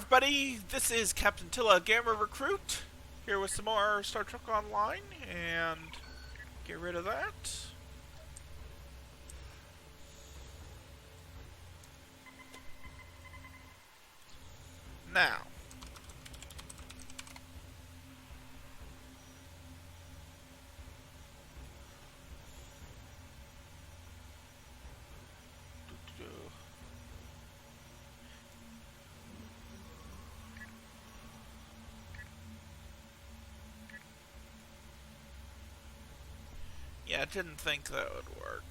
everybody, this is Captain Tyll'a, Gamma Recruit, here with some more Star Trek Online, and get rid of that. Now, yeah, I didn't think that would work.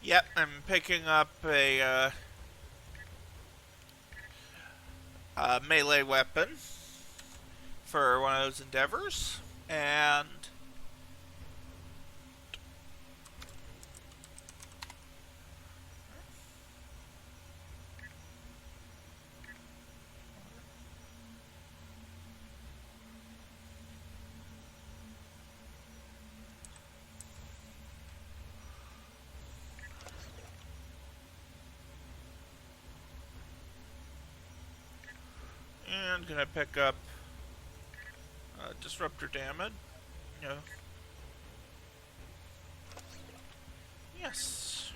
Yep, I'm picking up a melee weapon for one of those endeavors, and gonna pick up disruptor damage. No. Yes.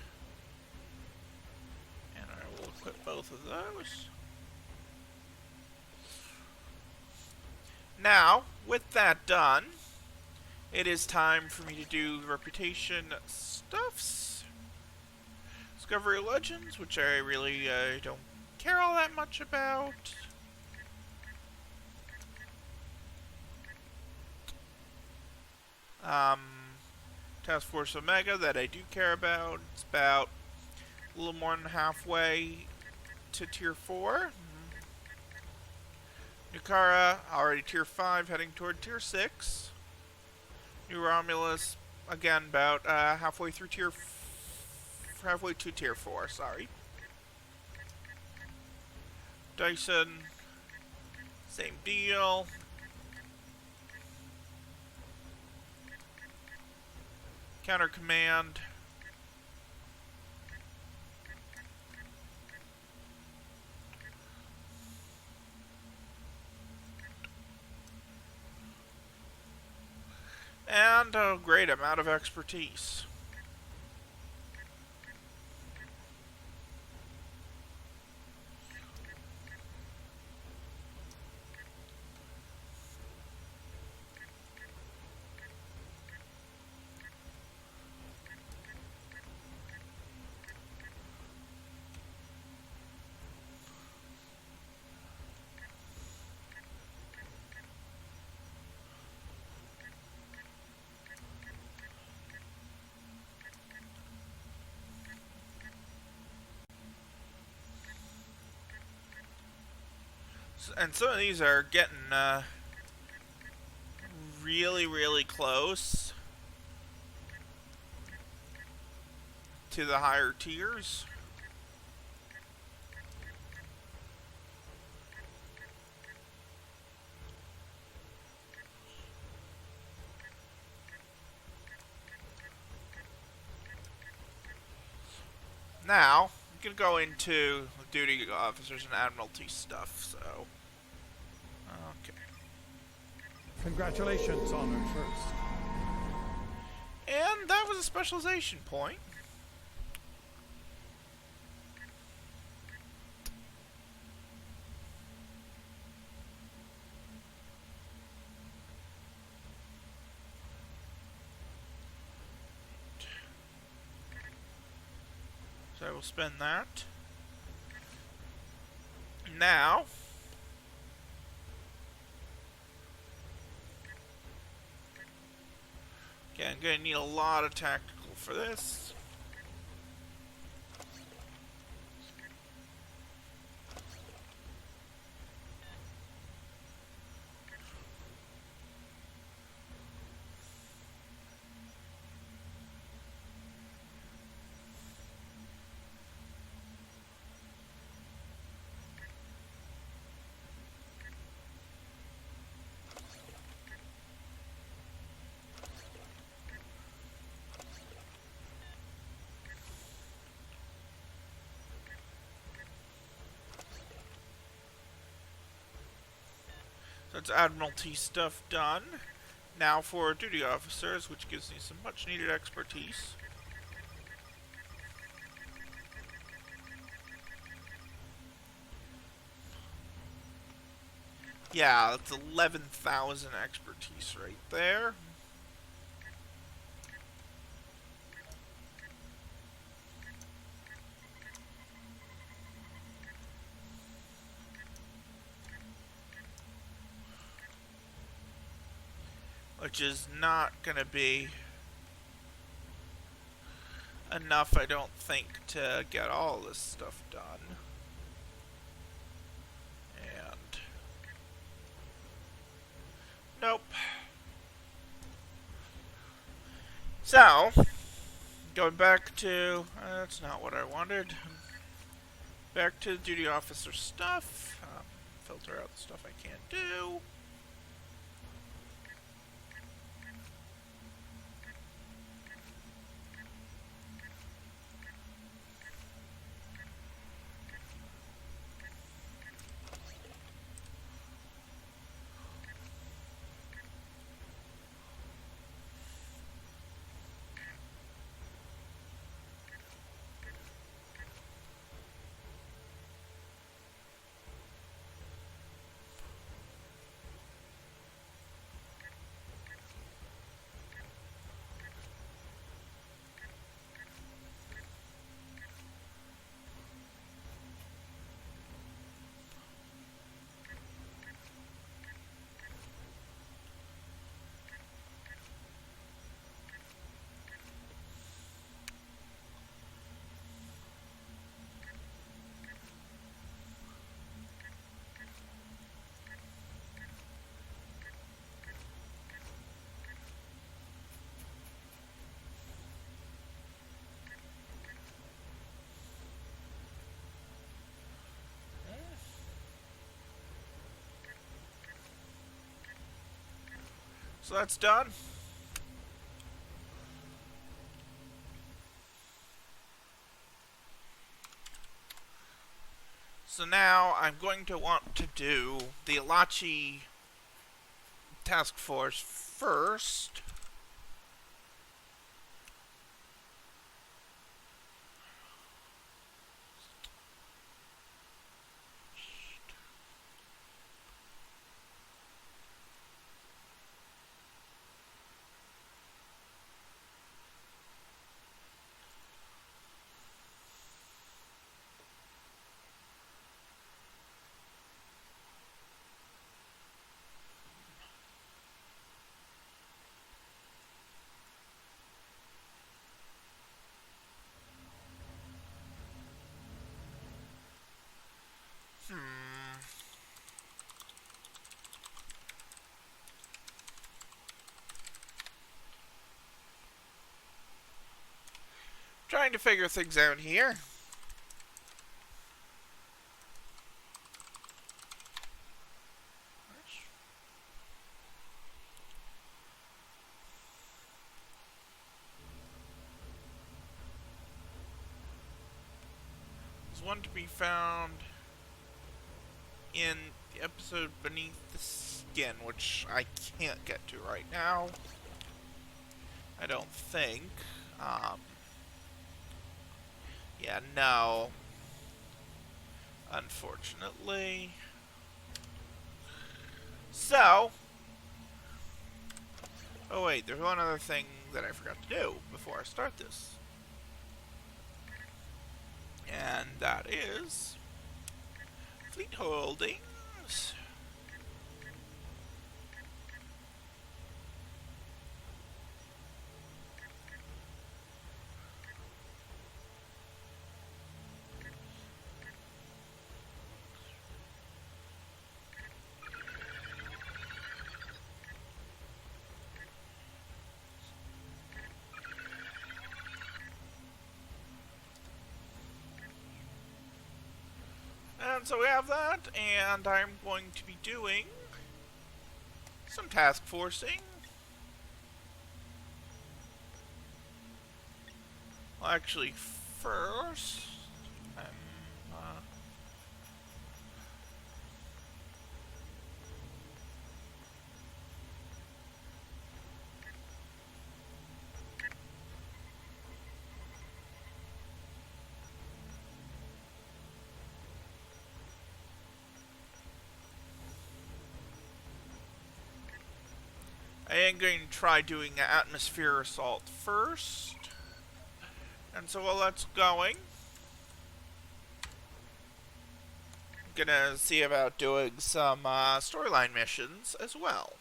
And I will equip both of those. Now, with that done, it is time for me to do the reputation stuffs. Discovery Legends, which I really don't care all that much about. Task Force Omega, that I do care about. It's about a little more than halfway to Tier 4. Nukara, already Tier 5, heading toward Tier 6. New Romulus, again, about halfway to Tier 4, sorry. Dyson, same deal. Counter Command. And, oh great, I'm out of expertise. And some of these are getting really, really close to the higher tiers. Now, I'm going to go into duty officers and admiralty stuff, so... Okay. Congratulations, Honored First. And that was a specialization point. So I will spend that. Now, okay, I'm going to need a lot of tactical for this. So that's admiralty stuff done. Now for duty officers, which gives me some much needed expertise. Yeah, that's 11,000 expertise right there. Which is not going to be enough, I don't think, to get all this stuff done. And... nope. So, going back to... that's not what I wanted. Back to the duty officer stuff. Filter out the stuff I can't do. So that's done. So now I'm going to want to do the Alachi task force first. Trying to figure things out here. There's one to be found in the episode Beneath the Skin, which I can't get to right now. I don't think. Yeah, no. Unfortunately. So. Oh wait, there's one other thing that I forgot to do before I start this. And that is fleet holdings. And so we have that, and I'm going to be doing some task forcing. Well, actually, first, I am going to try doing an atmosphere assault first. And so while that's going, I'm gonna see about doing some storyline missions as well.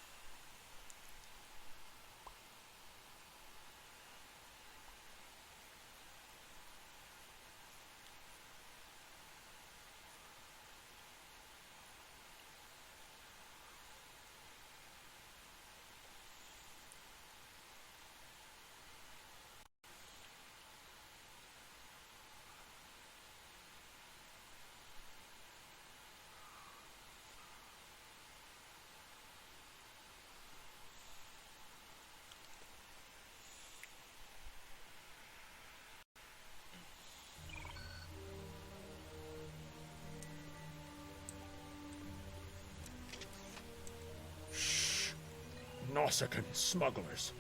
Nausicaan smugglers.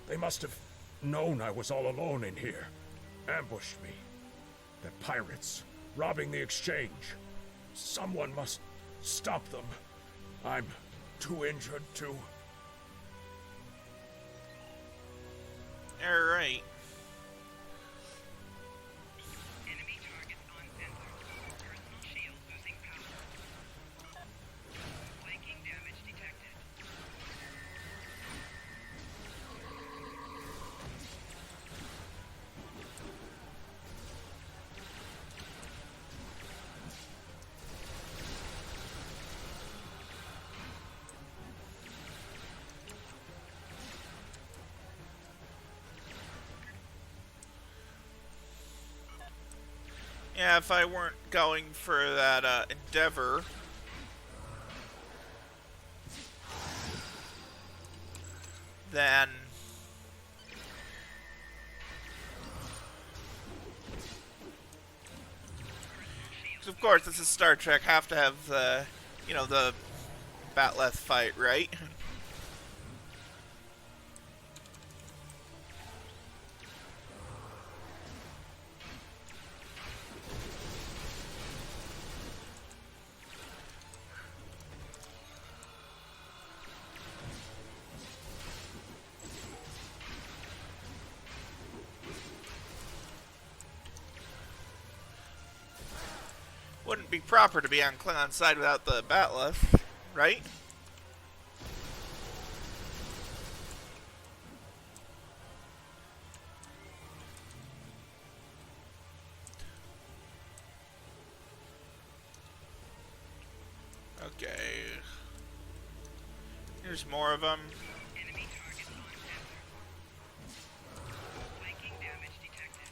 They must have known I was all alone in here. Ambushed me. They're pirates, robbing the exchange. Someone must stop them. I'm too injured to... Alright. Enemy targets on center. Personal shield losing power. Flanking damage detected. Yeah, if I weren't going for that endeavor, then because of course this is Star Trek, have to have the, you know, the Batleth fight, right? Wouldn't be proper to be on Klingon's side without the Batleth, right? Okay. Here's more of them. Enemy targets on center. Flanking damage detected.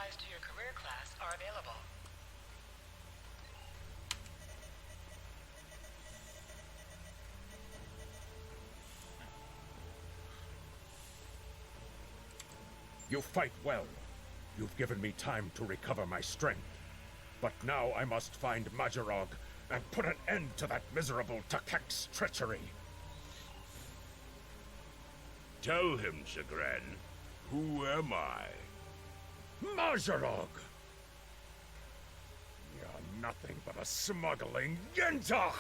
applies to your career class are available. You fight well. You've given me time to recover my strength. But now I must find Majorog and put an end to that miserable Takek's treachery. Tell him, Chagrin. Who am I? Majorog! You're nothing but a smuggling Yentach!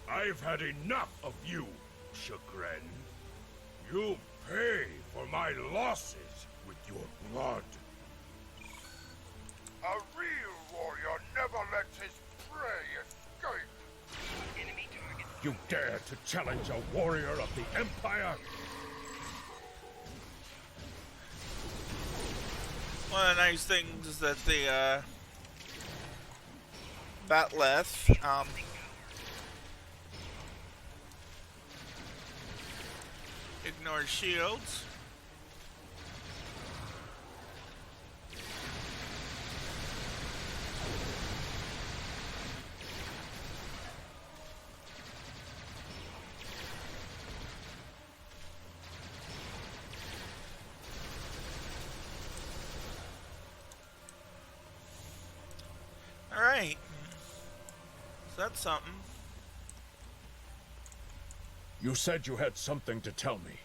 I've had enough of you, Chagrin. You'll pay for my losses with your blood. A real warrior never lets his prey escape. Enemy target. You dare to challenge a warrior of the Empire? One of the nice things is that the Batleth ignores shields. Alright. So that's something. You said you had something to tell me.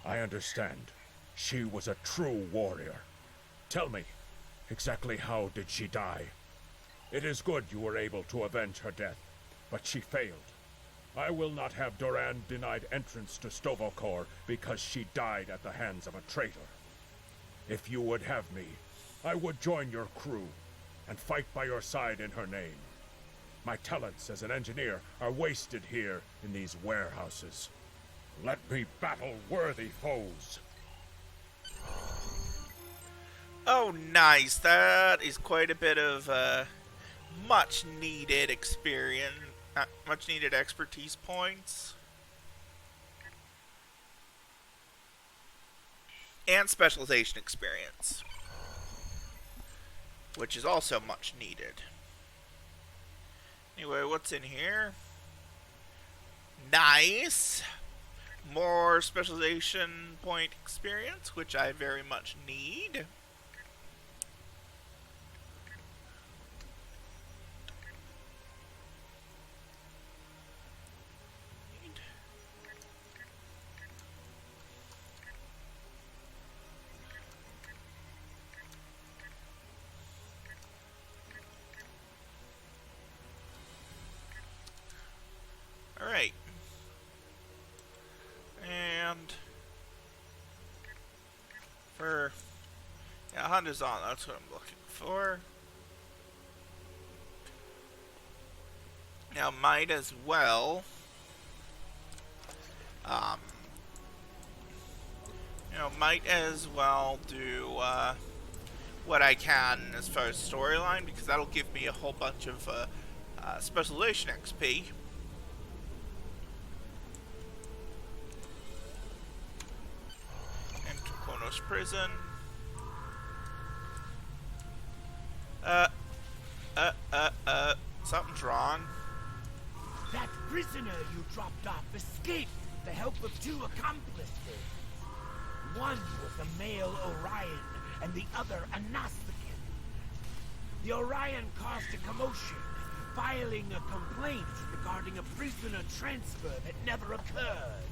I understand. She was a true warrior. Tell me, exactly how did she die? It is good you were able to avenge her death, but she failed. I will not have Doran denied entrance to Stovokor because she died at the hands of a traitor. If you would have me, I would join your crew and fight by your side in her name. My talents as an engineer are wasted here in these warehouses. Let me battle worthy foes. Oh, nice. That is quite a bit of much needed experience, much needed expertise points. And specialization experience, which is also much needed. Anyway, what's in here? Nice! More specialization point experience, which I very much need. Alright. And for Honda's on, that's what I'm looking for. Now might as well might as well do what I can as far as storyline, because that'll give me a whole bunch of specialization XP. Prison. Something's wrong. That prisoner you dropped off escaped with the help of two accomplices. One was a male Orion, and the other a Gnostican. The Orion caused a commotion, filing a complaint regarding a prisoner transfer that never occurred,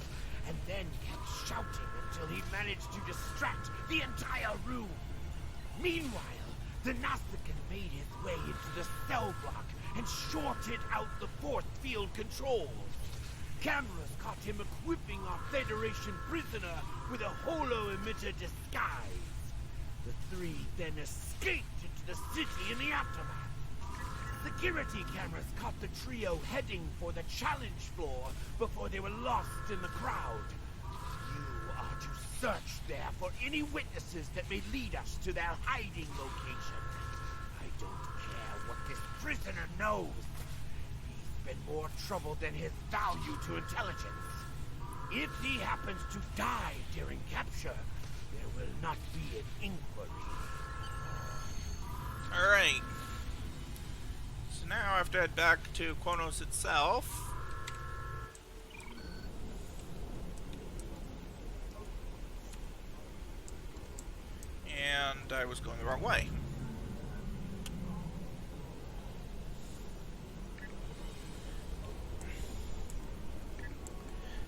and then kept shouting until he managed to distract the entire room. Meanwhile, the Gnostican made his way into the cell block and shorted out the force field controls. Cameras caught him equipping our Federation prisoner with a holo-emitter disguise. The three then escaped into the city in the aftermath. Security cameras caught the trio heading for the challenge floor before they were lost in the crowd. You are to search there for any witnesses that may lead us to their hiding location. I don't care what this prisoner knows. He's been more trouble than his value to intelligence. If he happens to die during capture, there will not be an inquiry. Alright. So now I have to head back to Quonos itself. And I was going the wrong way.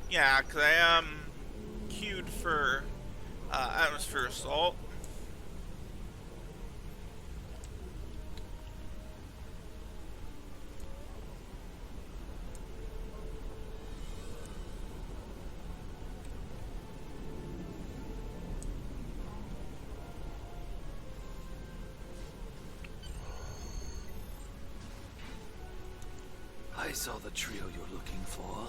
Yeah, because I am queued for atmosphere assault. I saw the trio you're looking for.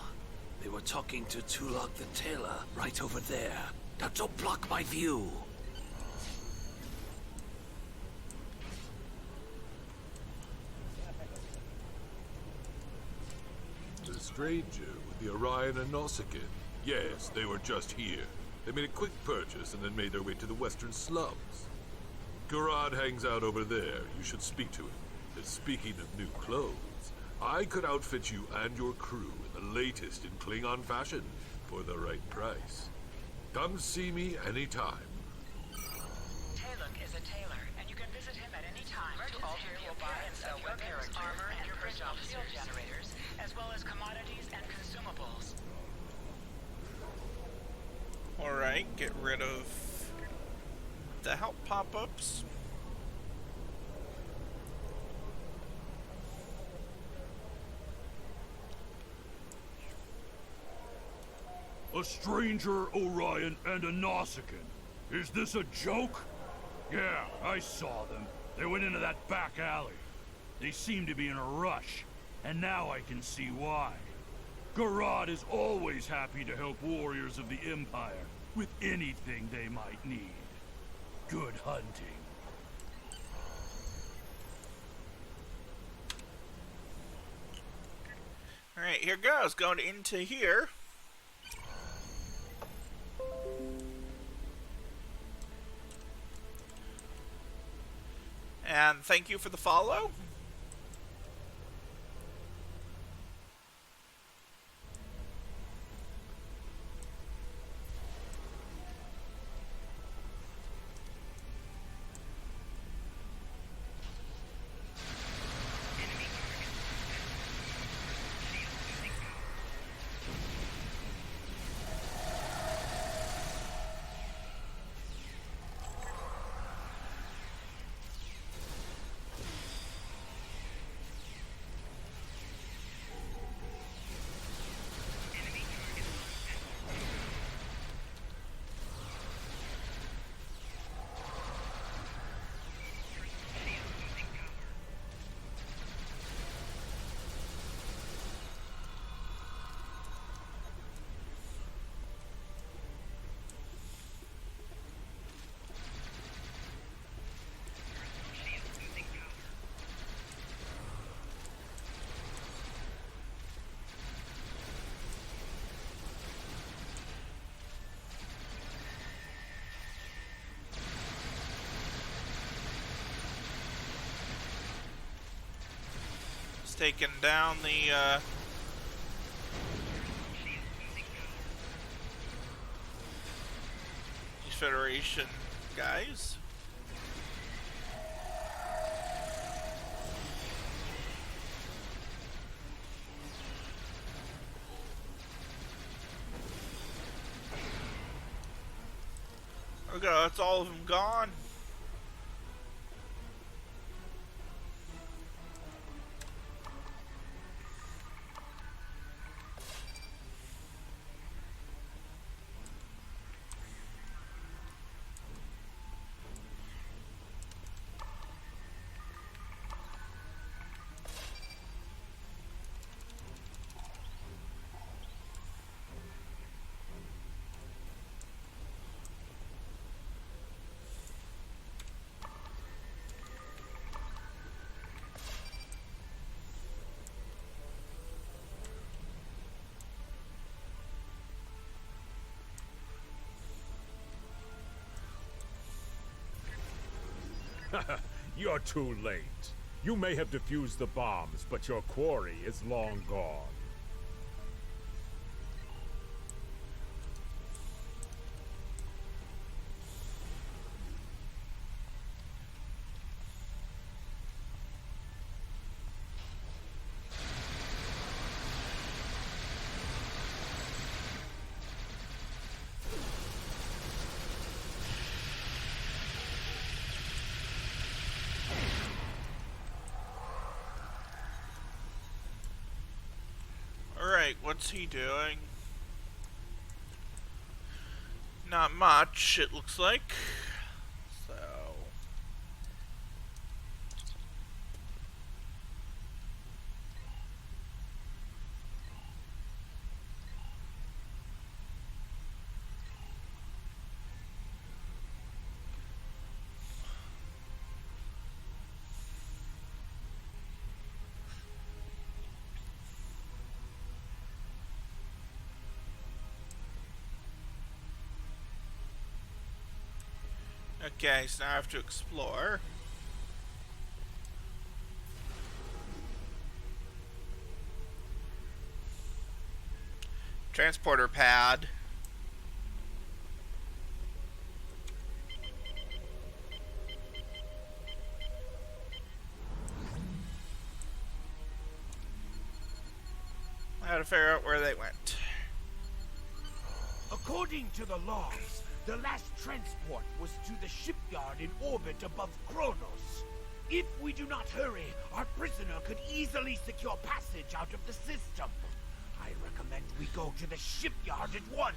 They were talking to Tyll'a the Tyll'a right over there. Now don't block my view. The stranger with the Orion and Nausicaa. Yes, they were just here. They made a quick purchase and then made their way to the western slums. Garad hangs out over there. You should speak to him. And speaking of new clothes, I could outfit you and your crew in the latest in Klingon fashion for the right price. Come see me anytime. Tyll'a is a tailor, and you can visit him at any time to alter the appearance of your weapons, armor, and personal field generators, as well as commodities and consumables. Alright, get rid of the help pop-ups. A stranger, Orion, and a Nausicaa. Is this a joke? Yeah, I saw them. They went into that back alley. They seem to be in a rush, and now I can see why. Garad is always happy to help warriors of the Empire with anything they might need. Good hunting. Alright, here goes. Going into here. And thank you for the follow. Taking down the these Federation guys. Okay, that's all of them gone. You're too late. You may have defused the bombs, but your quarry is long gone. Alright, what's he doing? Not much, it looks like. So... Okay, so now I have to explore. Transporter pad. I had to figure out where they went. According to the logs, the last transport was to the shipyard in orbit above Kronos. If we do not hurry, our prisoner could easily secure passage out of the system. I recommend we go to the shipyard at once.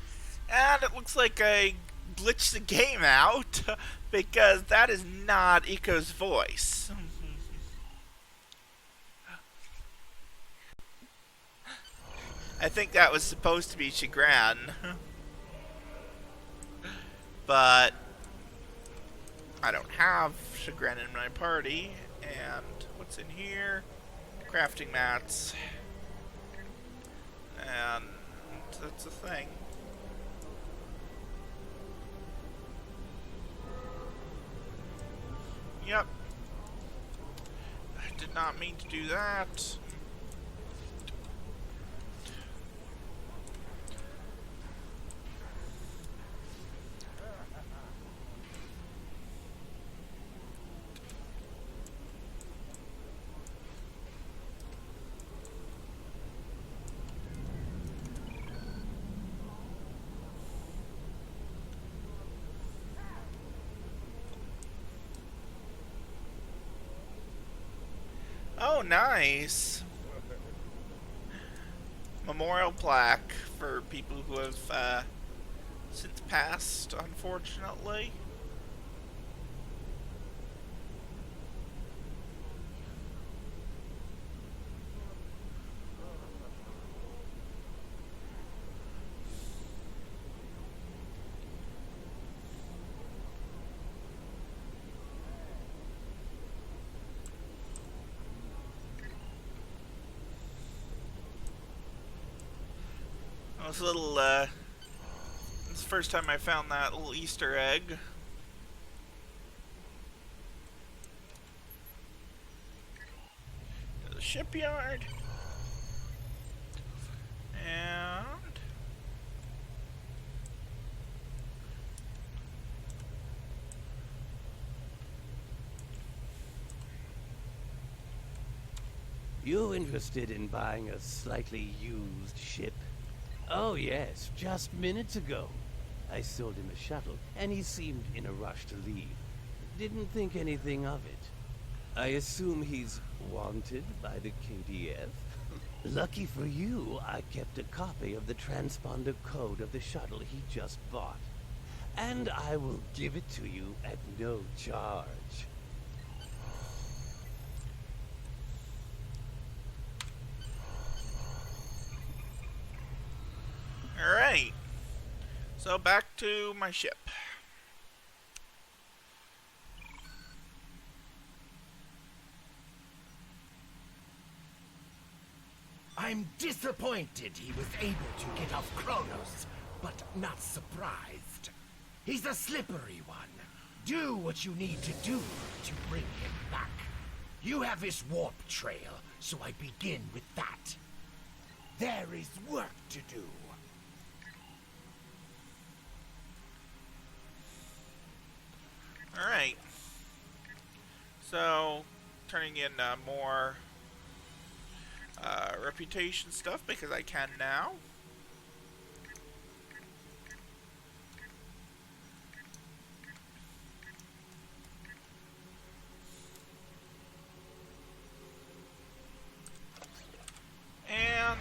And it looks like I glitched the game out, because that is not Eco's voice. I think that was supposed to be Chagrin. But I don't have Chagrin in my party. And what's in here? Crafting mats. And that's a thing. Yep. I did not mean to do that. Oh, nice. Memorial plaque for people who have since passed, unfortunately. This little, this is the first time I found that little Easter egg. To the shipyard. And... You interested in buying a slightly used ship? Oh yes, just minutes ago. I sold him a shuttle, and he seemed in a rush to leave. Didn't think anything of it. I assume he's wanted by the KDF? Lucky for you, I kept a copy of the transponder code of the shuttle he just bought. And I will give it to you at no charge. Alright. So back to my ship. I'm disappointed he was able to get off Kronos, but not surprised. He's a slippery one. Do what you need to do to bring him back. You have his warp trail, so I begin with that. There is work to do. Alright. So, turning in more reputation stuff because I can now. And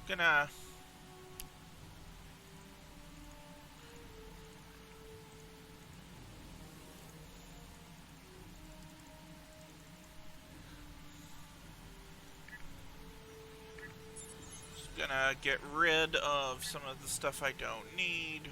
gonna get rid of some of the stuff I don't need.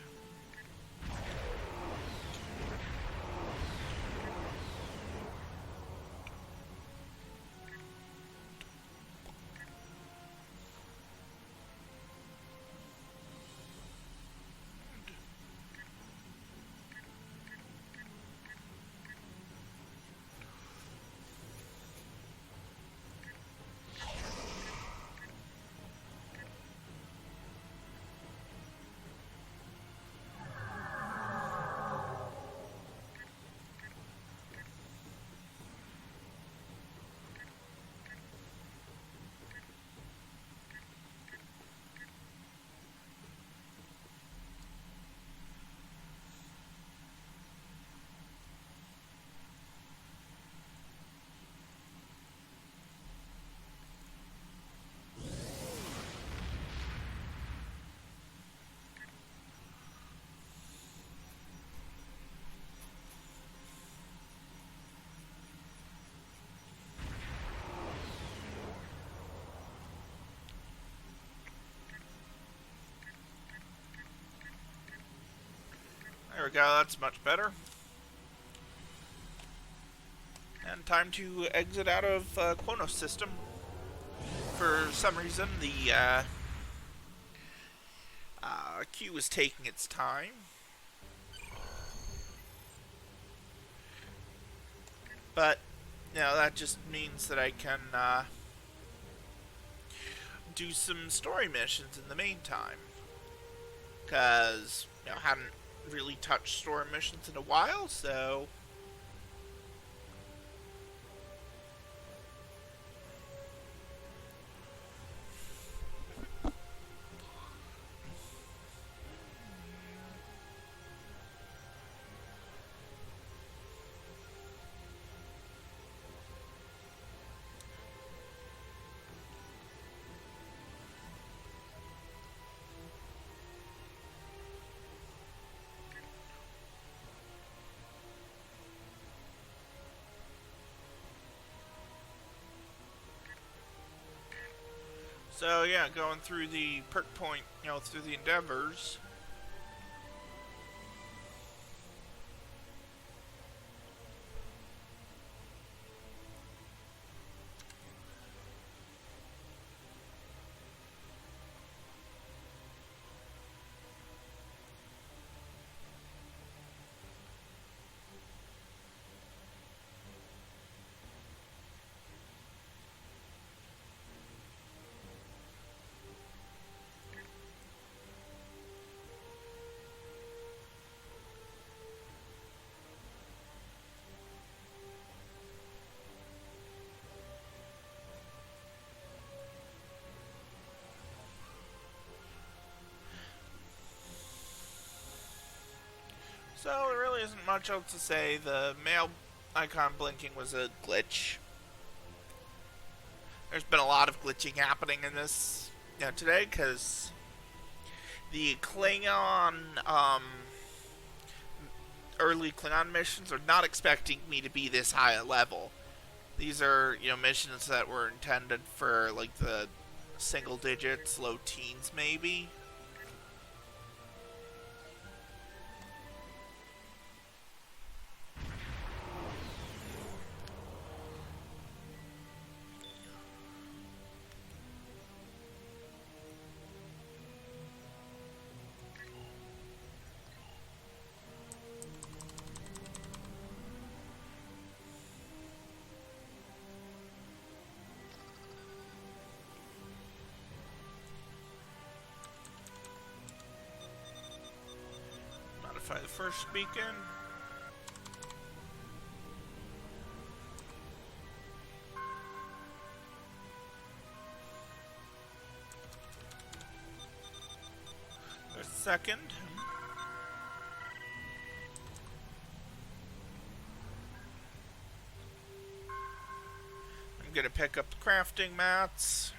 There we go, that's much better. And time to exit out of Kronos system. For some reason, the queue is taking its time. But, you know, that just means that I can do some story missions in the meantime. Because, you know, I hadn't really touched story missions in a while, so yeah, going through the perk point, you know, through the endeavors. So there really isn't much else to say. The mail icon blinking was a glitch. There's been a lot of glitching happening in this, you know, today, because the Klingon, early Klingon missions are not expecting me to be this high a level. These are, you know, missions that were intended for, like, the single digits, low teens, maybe. Verify the first beacon. The second. I'm gonna pick up the crafting mats.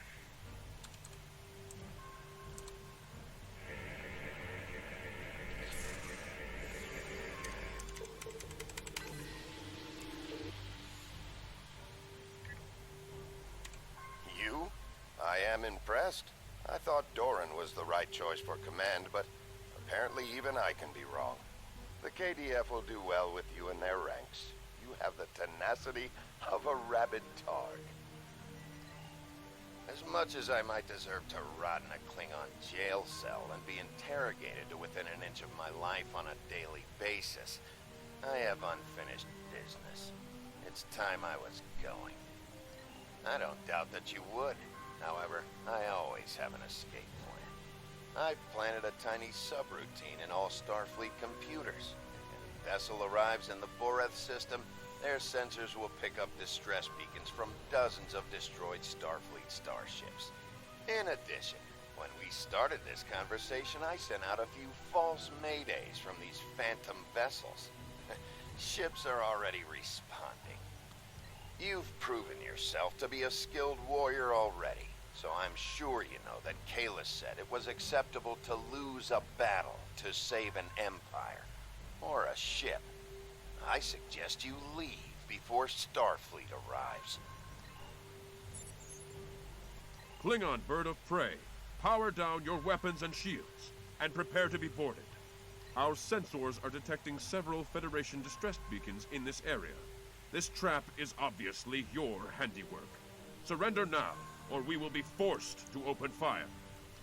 You? I am impressed. I thought Doran was the right choice for command, but apparently even I can be wrong. The KDF will do well with you in their ranks. You have the tenacity of a rabid dog. As much as I might deserve to rot in a Klingon jail cell and be interrogated to within an inch of my life on a daily basis, I have unfinished business. It's time I was going. I don't doubt that you would. However, I always have an escape plan. I've planted a tiny subroutine in all Starfleet computers. If a vessel arrives in the Boreth system, their sensors will pick up distress beacons from dozens of destroyed Starfleet starships. In addition, when we started this conversation, I sent out a few false maydays from these phantom vessels. Ships are already responding. You've proven yourself to be a skilled warrior already, so I'm sure you know that Kayla said it was acceptable to lose a battle to save an empire, or a ship. I suggest you leave before Starfleet arrives. Klingon bird of prey, power down your weapons and shields, and prepare to be boarded. Our sensors are detecting several Federation distress beacons in this area. This trap is obviously your handiwork. Surrender now, or we will be forced to open fire.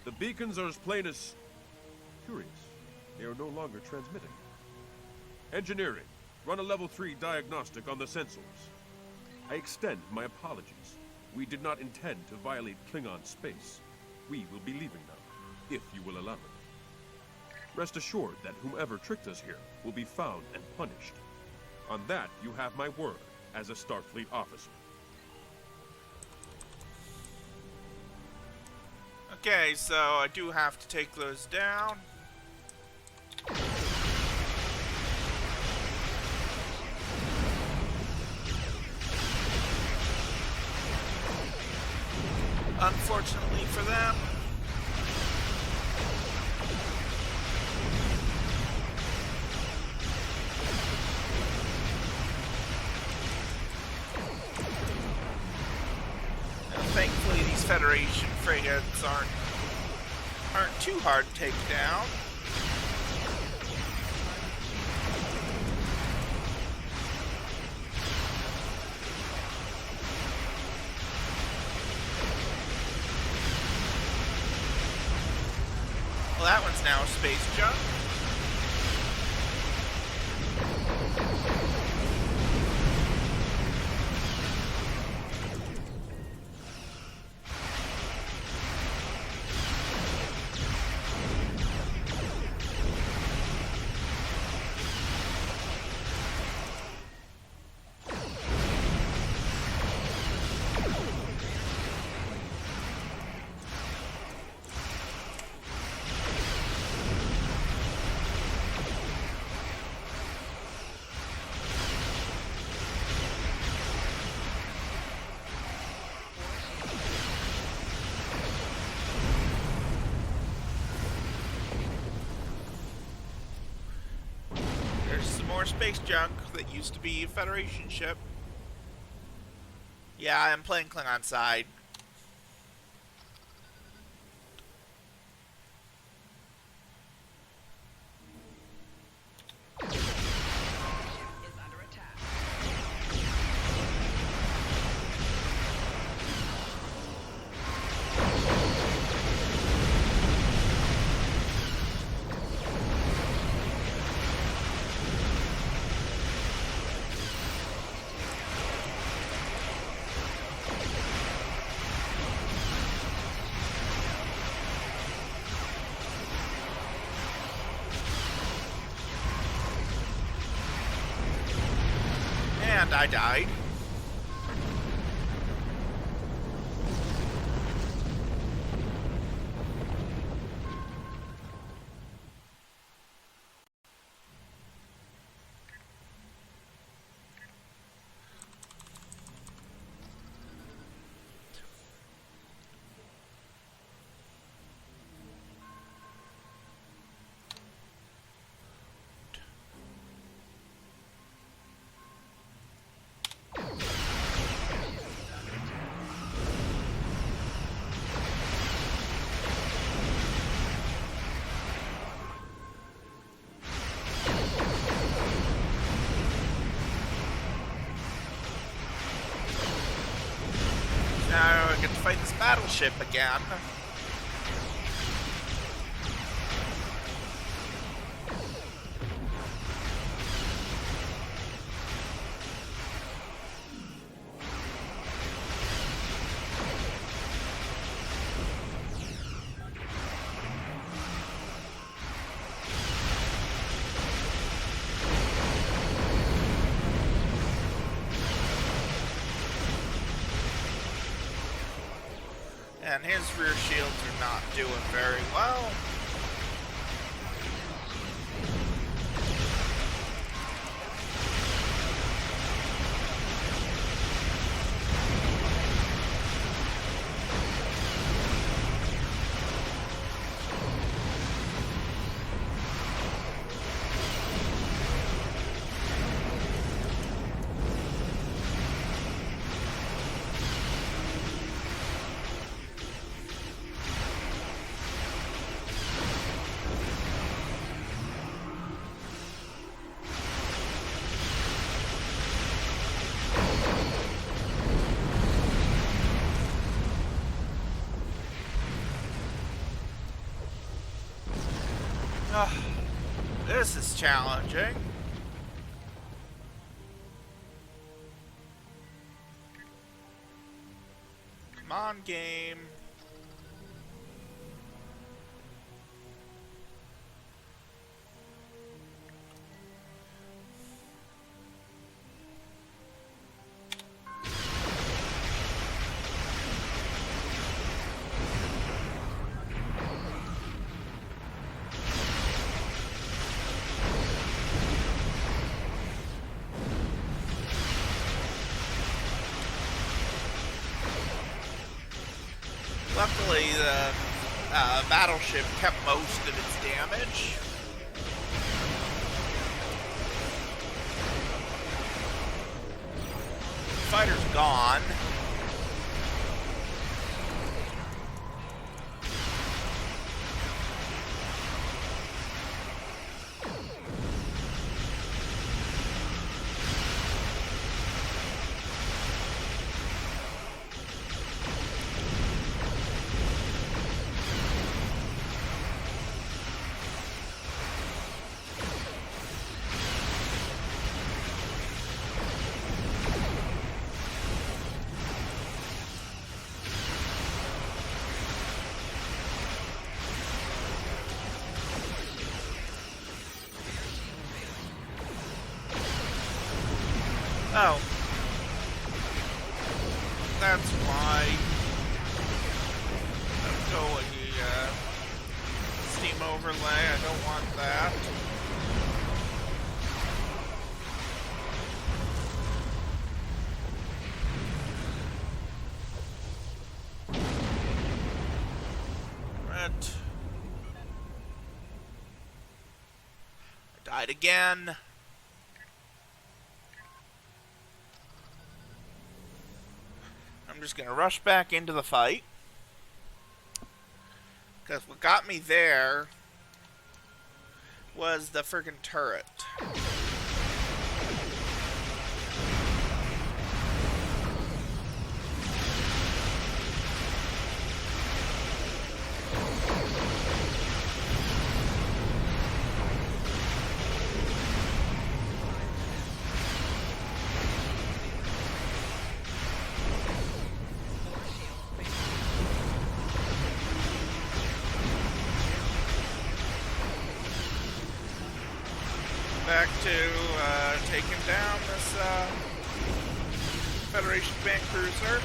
The beacons are as plain as... Curious. They are no longer transmitting. Engineering, run a level 3 diagnostic on the sensors. I extend my apologies. We did not intend to violate Klingon space. We will be leaving now, if you will allow it. Rest assured that whomever tricked us here will be found and punished. On that, you have my word as a Starfleet officer. Okay, so I do have to take those down. Unfortunately for them. Thankfully, these Federation frigates aren't too hard to take down. Well, that one's now space junk. More space junk that used to be a Federation ship. Yeah, I'm playing Klingon side. And I died. Now I get to fight this battleship again. And his rear shields are not doing very well. This is challenging. Come on, game. Luckily, the battleship kept most of its damage. Fighter's gone. Oh. That's why. Let's go with the Steam overlay. I don't want that. Right. I died again. I'm just gonna rush back into the fight, because what got me there was the friggin' turret. Back to taking down this Federation command cruiser.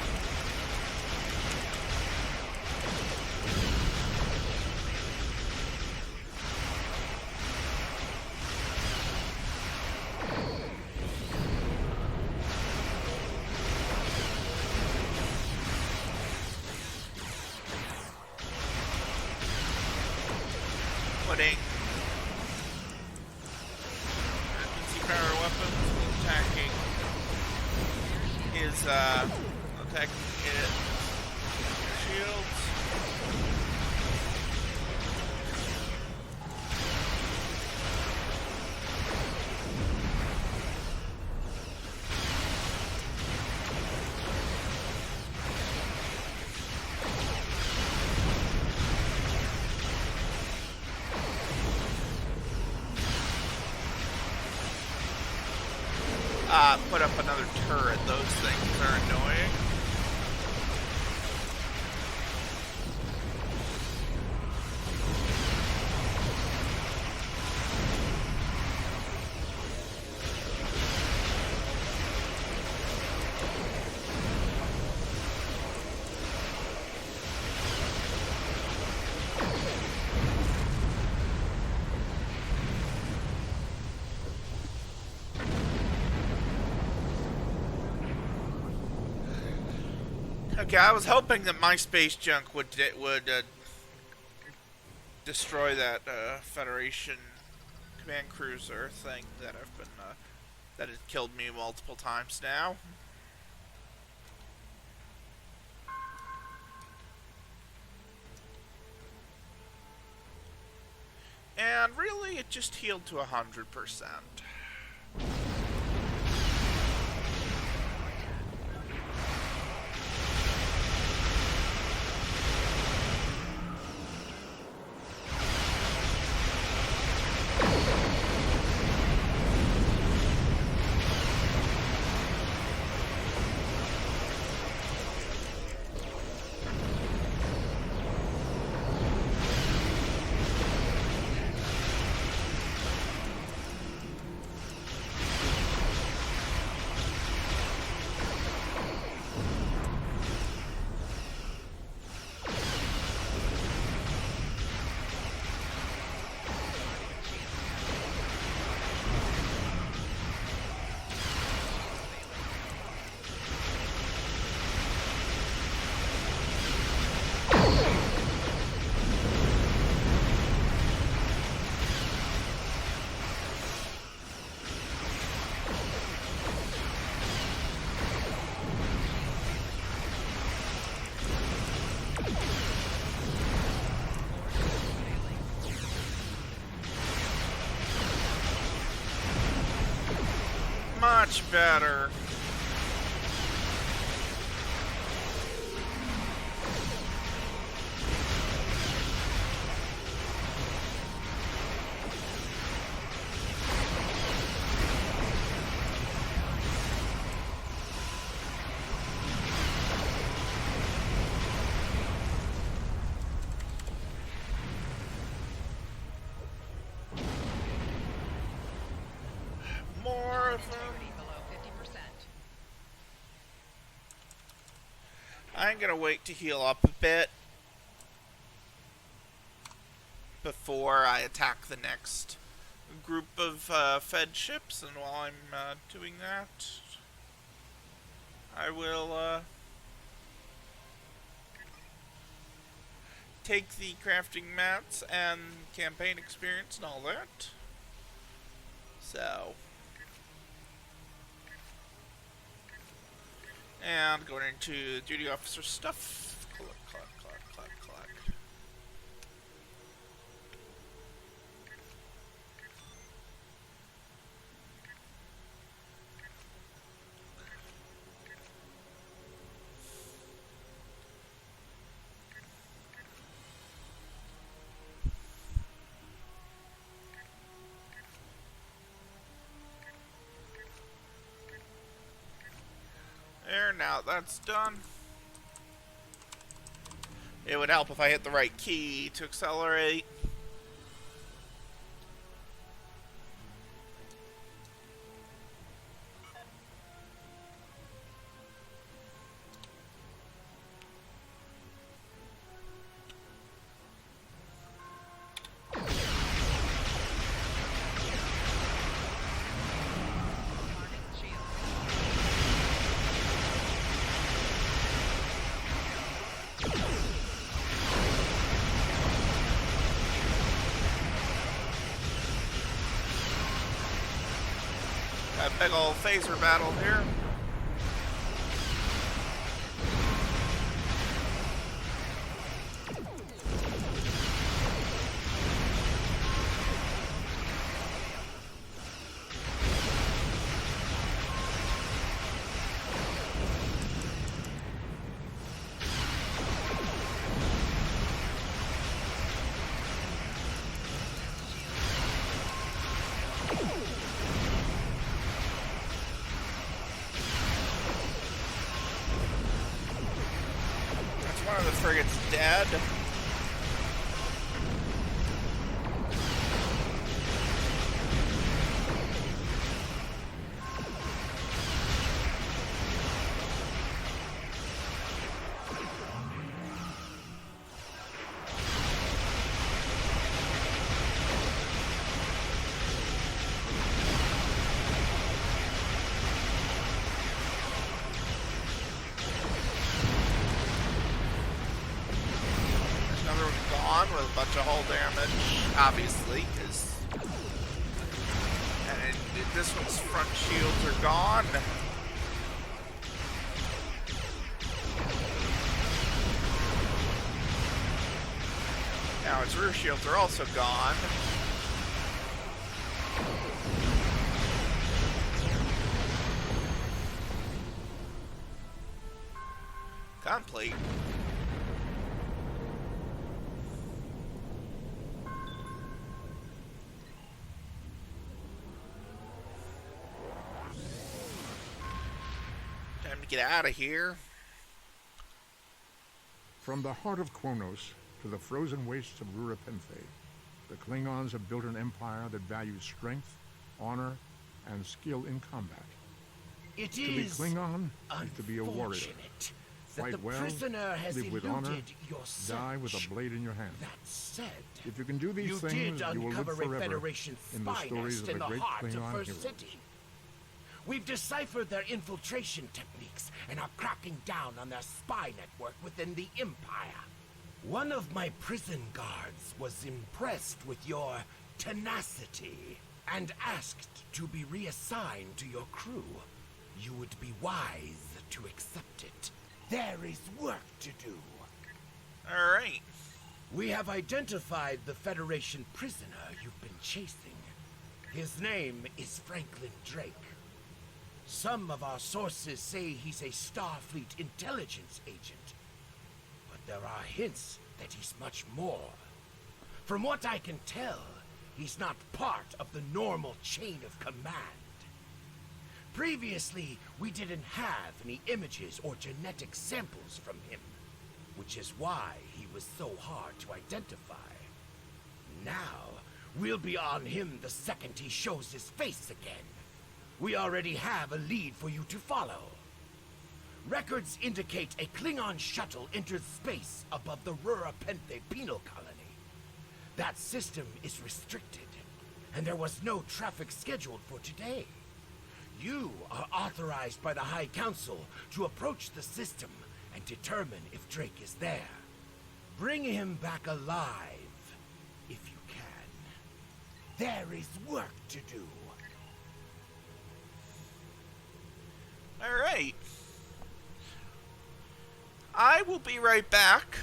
Putting emergency power weapons while attacking his shields. Put up another turret. Those things are annoying. Okay, I was hoping that my space junk would destroy that Federation command cruiser thing that I've been that has killed me multiple times now. And really, it just healed to 100%. Much better. More of them. I'm gonna wait to heal up a bit before I attack the next group of Fed ships, and while I'm doing that, I will take the crafting mats and campaign experience and all that. So, and going into duty officer stuff. Collect. There, now that's done. It would help if I hit the right key to accelerate. Big ol' phaser battle here. One of the frigates dead. With a bunch of hull damage, obviously, because this one's front shields are gone. Now its rear shields are also gone. Complete. Time to get out of here. From the heart of Kronos to the frozen wastes of Rurapenthe, the Klingons have built an empire that values strength, honor, and skill in combat. It To be is Klingon is to be a warrior. unfortunate that Fight the well, prisoner has live with eluded honor, your search. die with a blade in your hand. That said, If you can do these you things, did you will live uncover a forever Federation in the spy stories nest of in the the great heart of Klingon First heroes. City. We've deciphered their infiltration techniques and are cracking down on their spy network within the Empire. One of my prison guards was impressed with your tenacity and asked to be reassigned to your crew. You would be wise to accept it. There is work to do. Alright. We have identified the Federation prisoner you've been chasing. His name is Franklin Drake. Some of our sources say he's a Starfleet intelligence agent, but there are hints that he's much more. From what I can tell, he's not part of the normal chain of command. Previously, we didn't have any images or genetic samples from him, which is why he was so hard to identify. Now, we'll be on him the second he shows his face again. We already have a lead for you to follow. Records indicate a Klingon shuttle entered space above the Rurapenthe penal colony. That system is restricted, and there was no traffic scheduled for today. You are authorized by the High Council to approach the system and determine if Drake is there. Bring him back alive, if you can. There is work to do. Alright. I will be right back.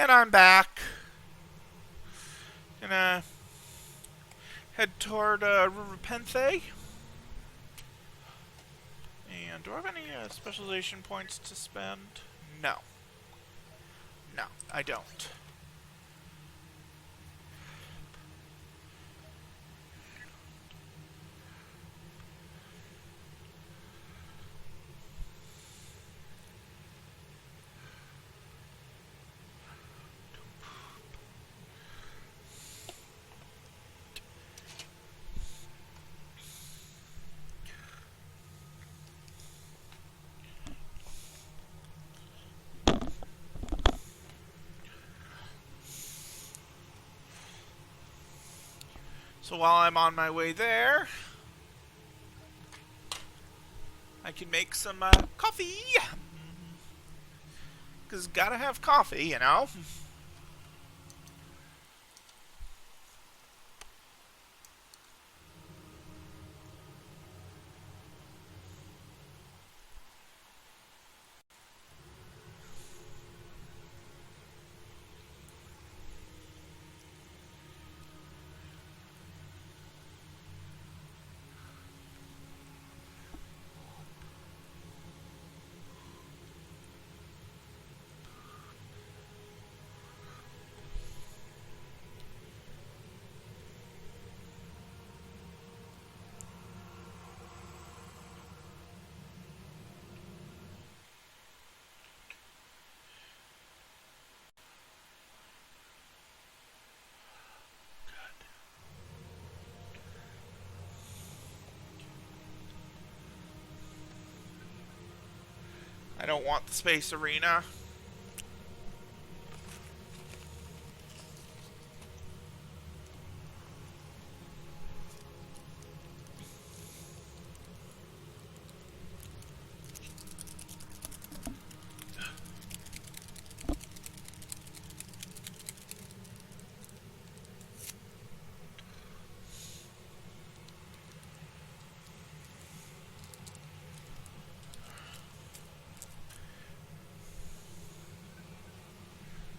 And I'm back. Gonna head toward Rurapenthe. And do I have any specialization points to spend? No. No, I don't. So while I'm on my way there, I can make some coffee. Because gotta have coffee, you know? I don't want the space arena.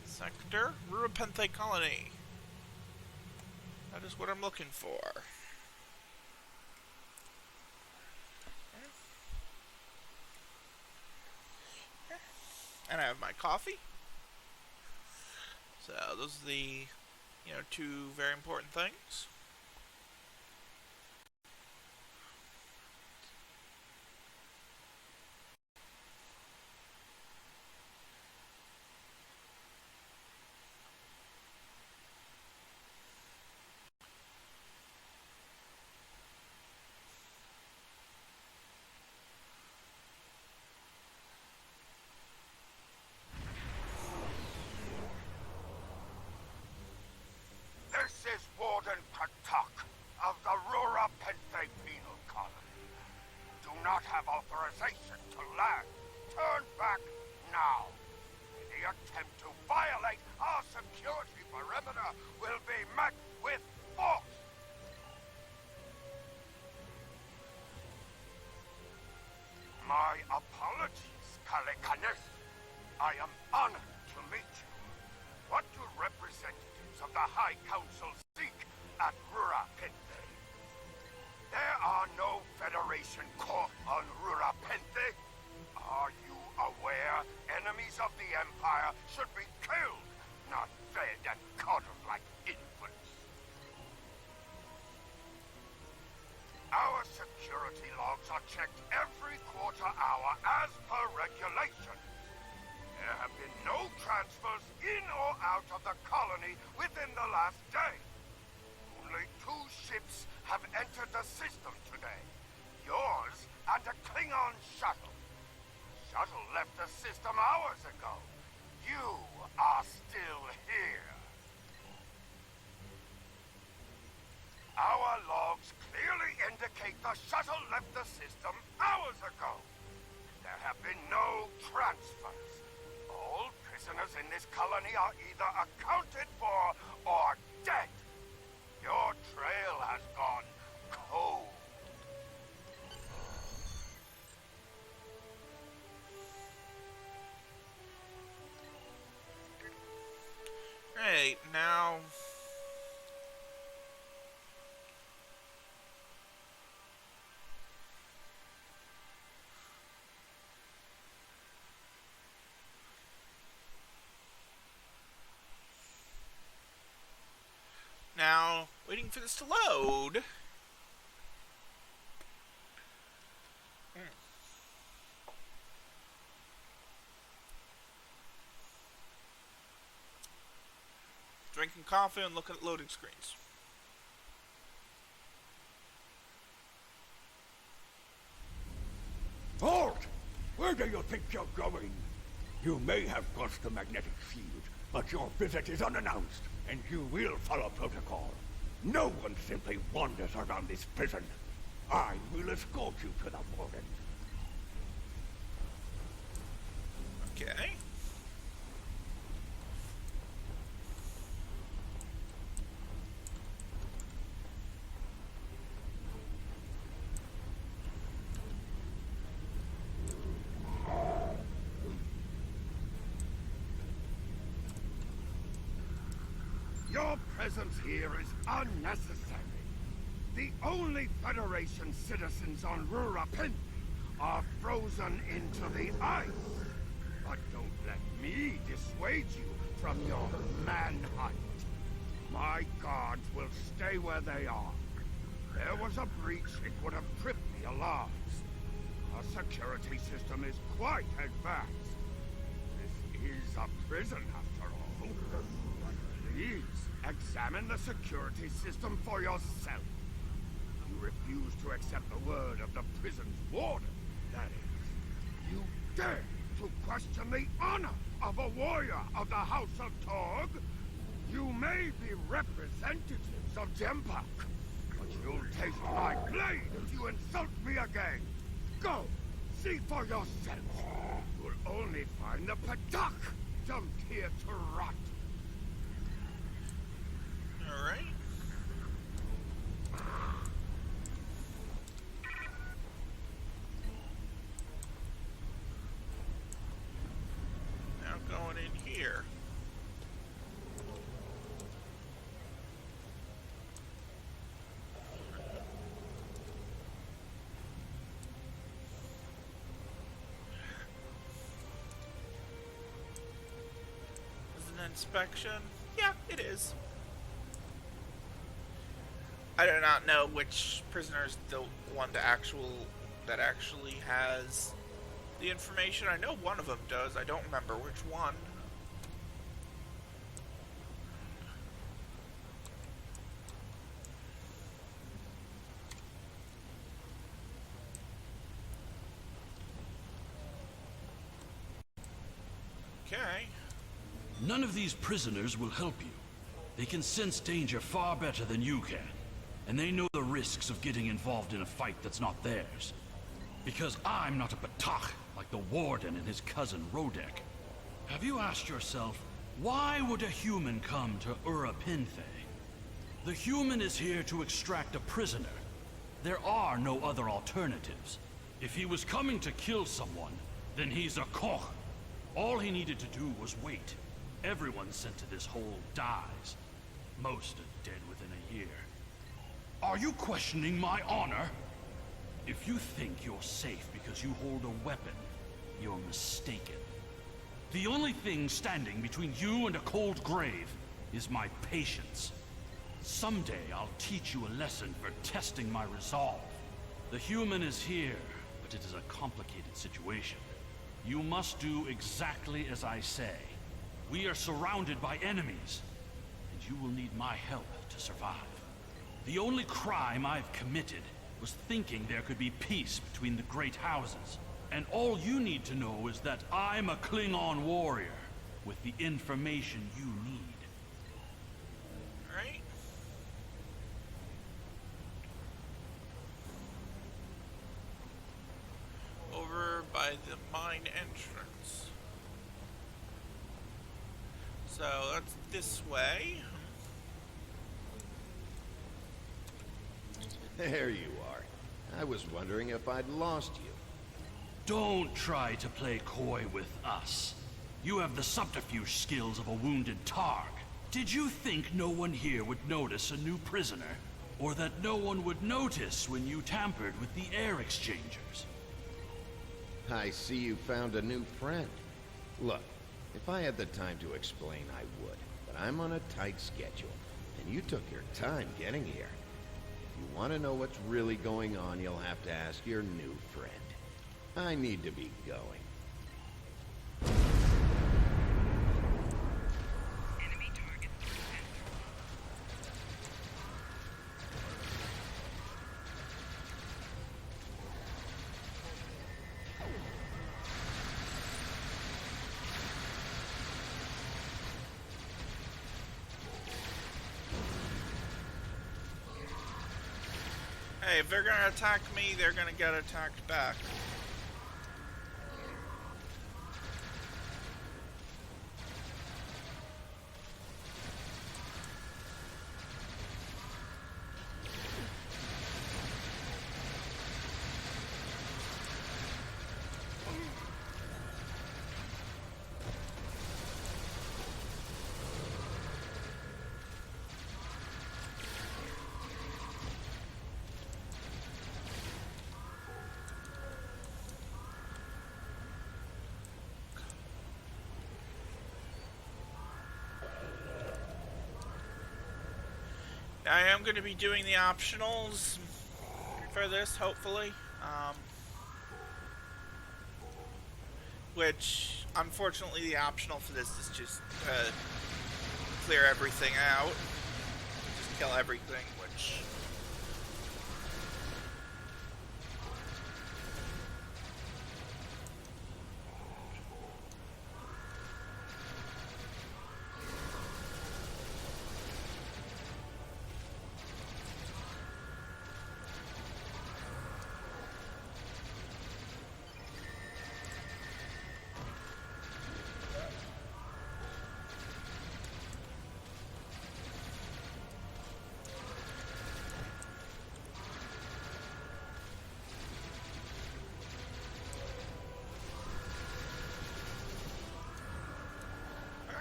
Sector, Rurapenthe Colony. That is what I'm looking for. And I have my coffee. So those are the, two very important things. This is Warden Katak of the Rurapenthe Penal Colony. Do not have authorization to land. Turn back now. Any attempt to violate our security perimeter will be met with force. My apologies, Kalekanes. I am honored to meet you. What do representatives of the High Council seek at Rurapenthe? There are no Federation court on Rurapenthe. Are you aware enemies of the Empire should be killed, not fed and coddled like infants? Our security logs are checked every quarter hour as per regulations. There have been no transfers in or out of the colony within the last day. Only 2 ships have entered the system today. Yours and a Klingon shuttle. The shuttle left the system hours ago. You are still here. Our logs clearly indicate the shuttle left the system hours ago. There have been no transfers. All prisoners in this colony are either accounted for or dead. Your trail has gone cold. Alright, now... Now, waiting for this to load. Drinking coffee and looking at loading screens. Halt! Where do you think you're going? You may have crossed the magnetic field, but your visit is unannounced, and you will follow protocol. No one simply wanders around this prison. I will escort you to the warden. Okay. Your presence here is unnecessary. The only Federation citizens on Rurapin are frozen into the ice. But don't let me dissuade you from your manhunt. My guards will stay where they are. There was a breach, it would have tripped the alarms. Our security system is quite advanced. This is a prison, after all. Please, examine the security system for yourself. You refuse to accept the word of the prison's warden, that is. You dare to question the honor of a warrior of the House of Torg? You may be representatives of Jempak, but you'll taste my blade if you insult me again. Go, see for yourselves. You'll only find the Patak dumped here to rot. Alright. Now going in here. Is it an inspection? Yeah, it is. I do not know which prisoner is the one that actually has the information. I know one of them does. I don't remember which one. Okay. None of these prisoners will help you. They can sense danger far better than you can. And they know the risks of getting involved in a fight that's not theirs. Because I'm not a Batak like the Warden and his cousin Rodek. Have you asked yourself, why would a human come to Urapinthe? The human is here to extract a prisoner. There are no other alternatives. If he was coming to kill someone, then he's a Koch. All he needed to do was wait. Everyone sent to this hole dies. Most are dead within a year. Are you questioning my honor? If you think you're safe because you hold a weapon, you're mistaken. The only thing standing between you and a cold grave is my patience. Someday I'll teach you a lesson for testing my resolve. The human is here, but it is a complicated situation. You must do exactly as I say. We are surrounded by enemies, and you will need my help to survive. The only crime I've committed was thinking there could be peace between the great houses. And all you need to know is that I'm a Klingon warrior with the information you need. Alright. Over by the mine entrance. So that's this way. There you are. I was wondering if I'd lost you. Don't try to play coy with us. You have the subterfuge skills of a wounded Targ. Did you think no one here would notice a new prisoner? Or that no one would notice when you tampered with the air exchangers? I see you found a new friend. Look, if I had the time to explain, I would. But I'm on a tight schedule, and you took your time getting here. If you want to know what's really going on, you'll have to ask your new friend. I need to be going. Enemy target through center. Hey, if they're gonna attack me, they're gonna get attacked back. I am going to be doing the optionals for this, hopefully. Which, unfortunately, the optional for this is just clear everything out. Just kill everything, which...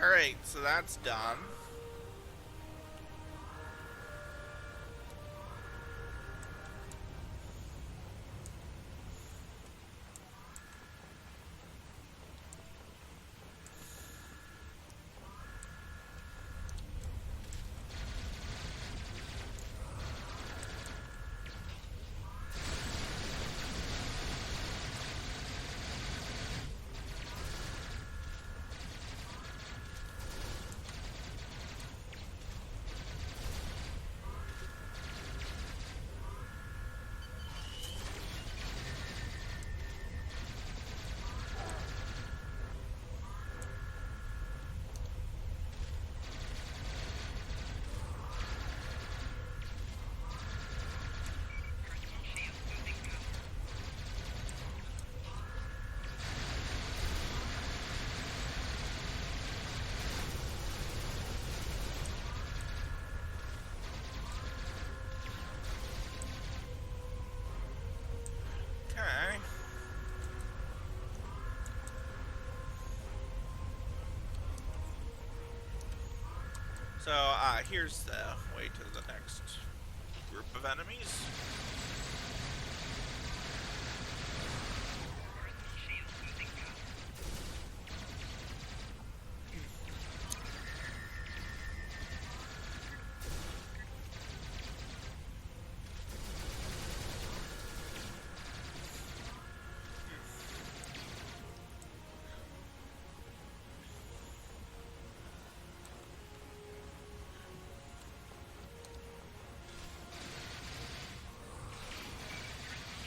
Alright, so that's done. Personal shield losing power. Okay. So, here's the way to the next group of enemies. Personal shield losing power.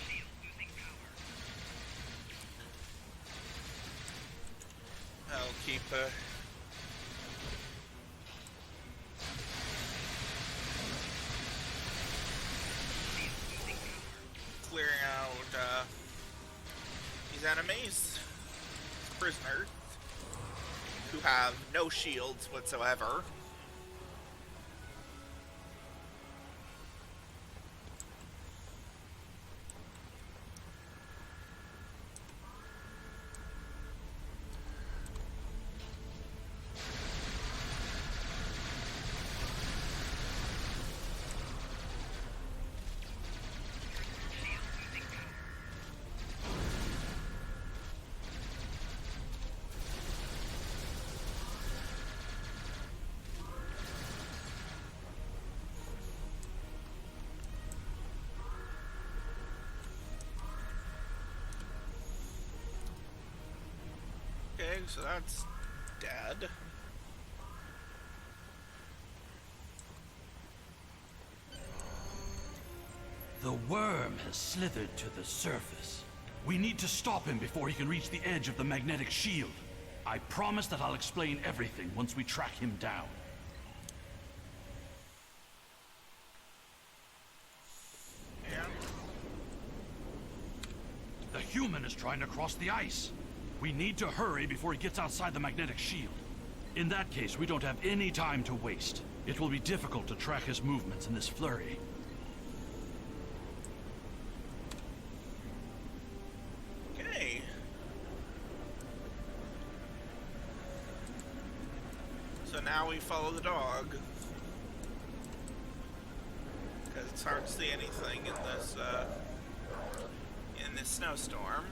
Shield losing power. I'll keep, Shield losing power. clearing out, these enemies. Prisoners. Who have no shields whatsoever. Okay, so that's dead. The worm has slithered to the surface. We need to stop him before he can reach the edge of the magnetic shield. I promise that I'll explain everything once we track him down. Yeah. The human is trying to cross the ice. We need to hurry before he gets outside the magnetic shield. In that case, we don't have any time to waste. It will be difficult to track his movements in this flurry. Okay. So now we follow the dog. Because it's hard to see anything in this snowstorm.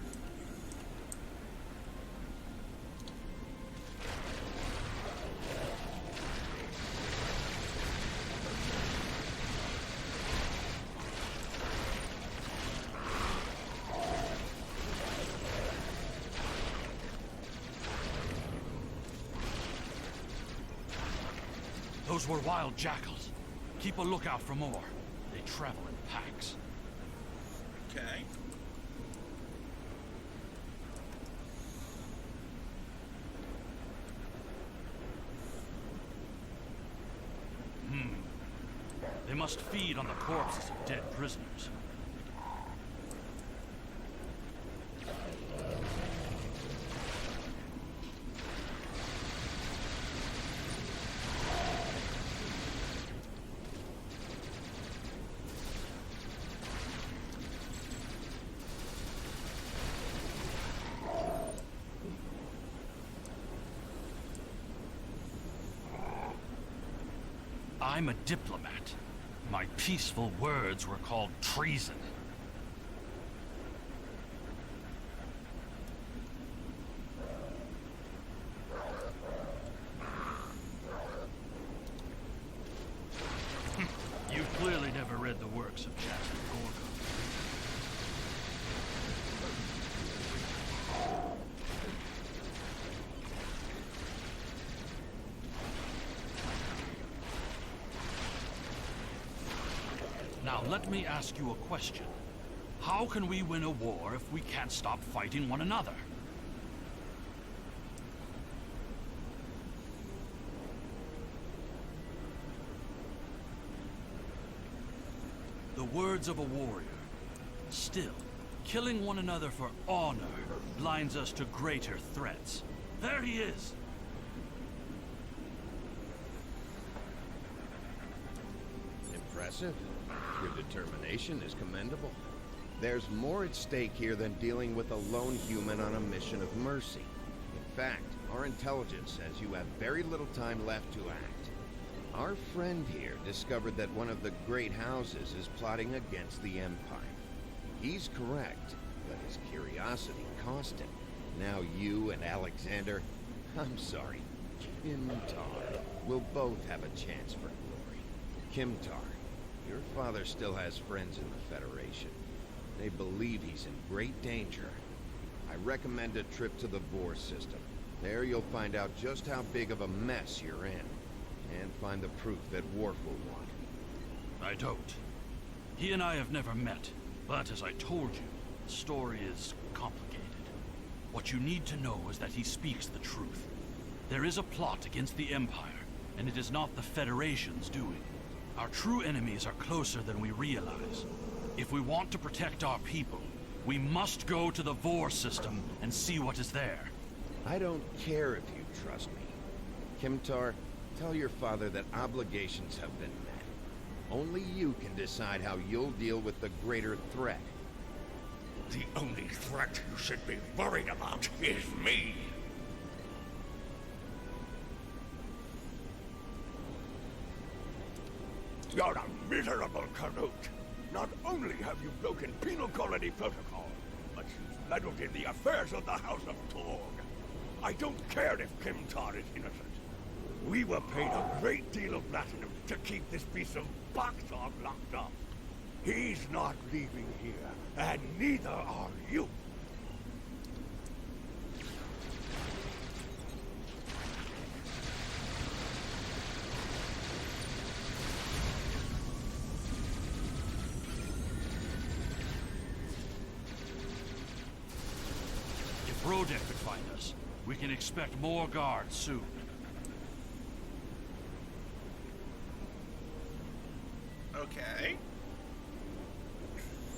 Those were wild jackals. Keep a lookout for more. They travel in packs. Okay. They must feed on the corpses of dead prisoners. I'm a diplomat. My peaceful words were called treason. You've clearly never read the works of Chancellor Gorgon. Now, let me ask you a question. How can we win a war if we can't stop fighting one another? The words of a warrior. Still, killing one another for honor blinds us to greater threats. There he is! Impressive. Your determination is commendable. There's more at stake here than dealing with a lone human on a mission of mercy. In fact, our intelligence says you have very little time left to act. Our friend here discovered that one of the great houses is plotting against the Empire. He's correct, but his curiosity cost him. Now you and Alexander, I'm sorry, Kimtar, will both have a chance for glory. Kimtar, your father still has friends in the Federation. They believe he's in great danger. I recommend a trip to the Vor system. There you'll find out just how big of a mess you're in, and find the proof that Worf will want. I don't. He and I have never met, but as I told you, the story is complicated. What you need to know is that he speaks the truth. There is a plot against the Empire, and it is not the Federation's doing. Our true enemies are closer than we realize. If we want to protect our people, we must go to the Vor system and see what is there. I don't care if you trust me. Kimtar, tell your father that obligations have been met. Only you can decide how you'll deal with the greater threat. The only threat you should be worried about is me. You're a miserable Canute. Not only have you broken penal colony protocol, but you've meddled in the affairs of the House of Torg. I don't care if Kimtar is innocent. We were paid a great deal of platinum to keep this piece of Baktar locked up. He's not leaving here, and neither are you. Rodek could find us, we can expect more guards soon. Okay.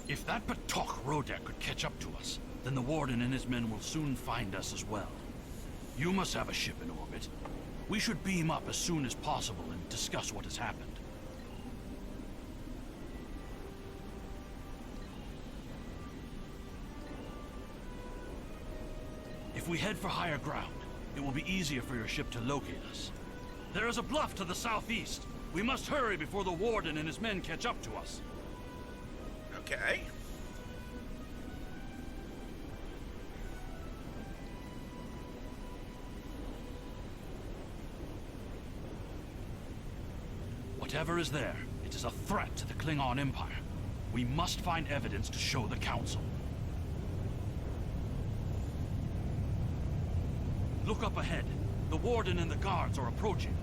If that Batok Rodek could catch up to us, then the Warden and his men will soon find us as well. You must have a ship in orbit. We should beam up as soon as possible and discuss what has happened. If we head for higher ground, it will be easier for your ship to locate us. There is a bluff to the southeast. We must hurry before the Warden and his men catch up to us. Okay. Whatever is there, it is a threat to the Klingon Empire. We must find evidence to show the Council. Look up ahead. The Warden and the guards are approaching.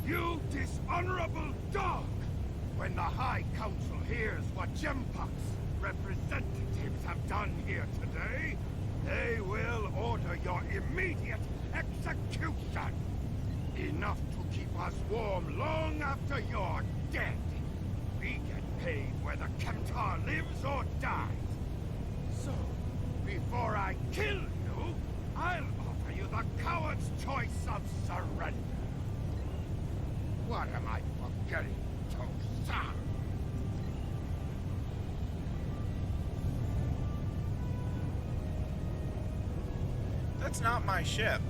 You dishonorable dog! When the High Council hears what Jempak's representatives have done here today, they will order your immediate execution! Enough to keep us warm long after you're dead. We get paid whether Kemtar lives or dies. So, before I kill you, I'll offer you the coward's choice of surrender. What am I forgetting, Tosan? That's not my ship.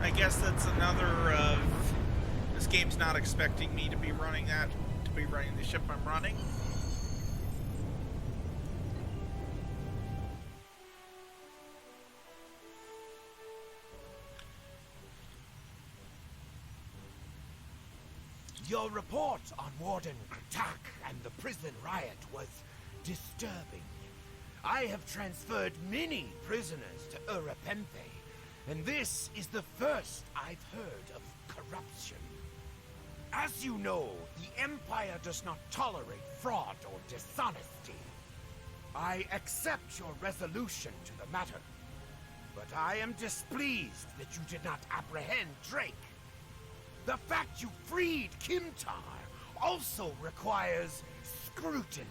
I guess that's another of... This game's not expecting me to be running that, to be running the ship I'm running. Your report on Warden Kratak and the prison riot was disturbing. I have transferred many prisoners to Urapenthe, and this is the first I've heard of corruption. As you know, the Empire does not tolerate fraud or dishonesty. I accept your resolution to the matter, but I am displeased that you did not apprehend Drake. The fact you freed Kimtar also requires scrutiny.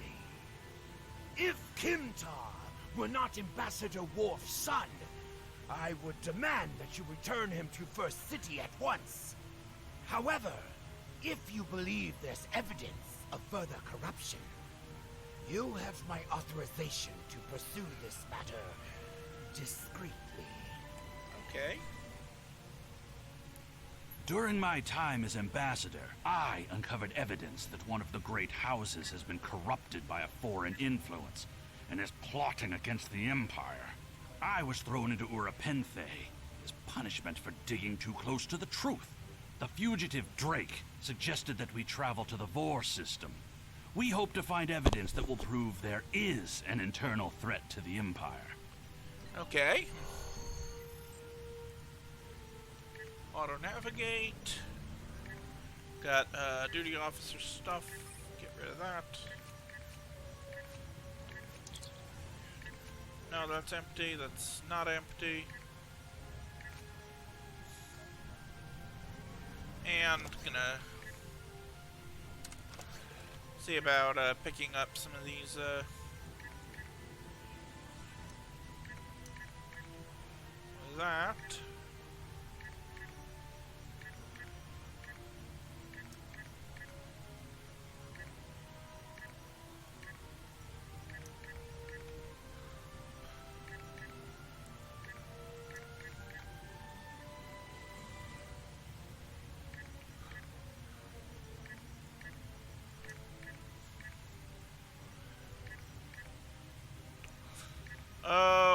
If Kimtar were not Ambassador Worf's son, I would demand that you return him to First City at once. However, if you believe there's evidence of further corruption, you have my authorization to pursue this matter discreetly. Okay. During my time as ambassador, I uncovered evidence that one of the great houses has been corrupted by a foreign influence and is plotting against the Empire. I was thrown into Urapenthe as punishment for digging too close to the truth. The fugitive Drake suggested that we travel to the Vor system. We hope to find evidence that will prove there is an internal threat to the Empire. Okay. Auto-navigate. Got duty officer stuff. Get rid of that. No, that's empty. That's not empty. And gonna see about picking up some of these that.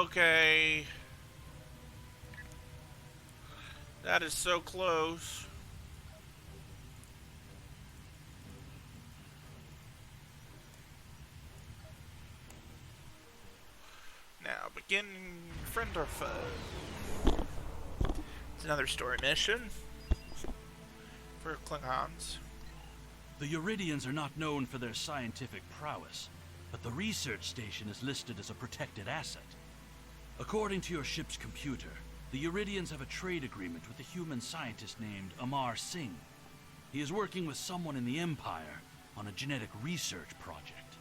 Okay. That is so close. Now, begin friend or foe. It's another story mission. for Klingons. The Uridians are not known for their scientific prowess, but the research station is listed as a protected asset. According to your ship's computer, the Uridians have a trade agreement with a human scientist named Amar Singh. He is working with someone in the Empire on a genetic research project.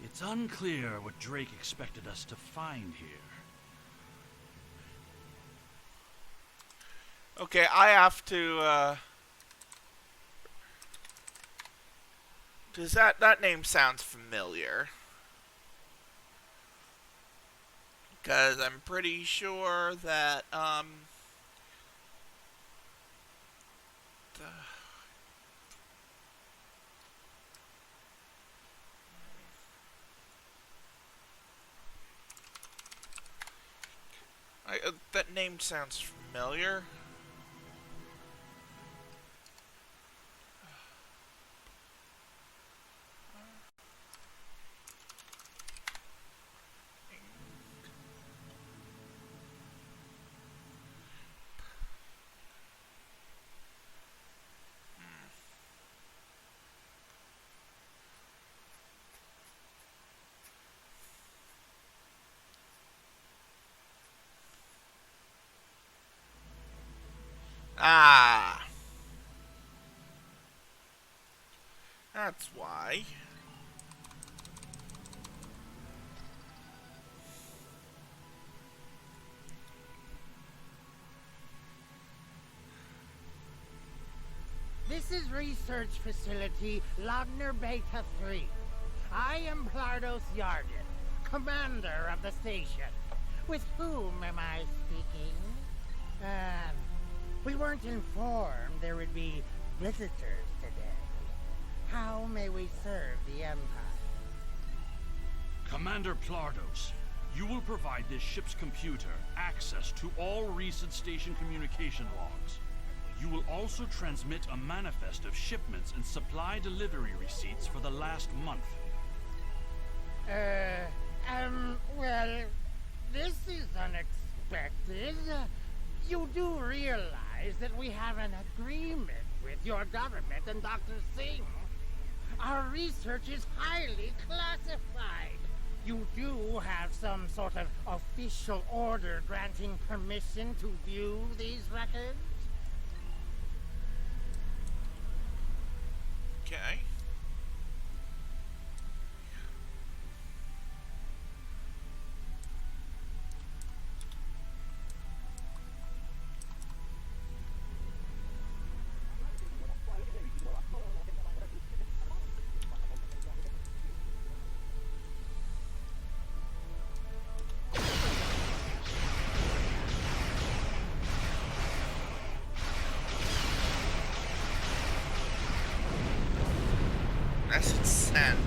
It's unclear what Drake expected us to find here. Okay, I have to, does that name sounds familiar? Because I'm pretty sure that, that name sounds familiar. Ah. That's why. This is Research Facility Logner Beta 3. I am Plardos Yarden, commander of the station. With whom am I speaking? We weren't informed there would be visitors today. How may we serve the Empire? Commander Plardos, you will provide this ship's computer access to all recent station communication logs. You will also transmit a manifest of shipments and supply delivery receipts for the last month. Well, this is unexpected. You do realize that we have an agreement with your government and Dr. Singh. Our research is highly classified. You do have some sort of official order granting permission to view these records? Okay. Message sent.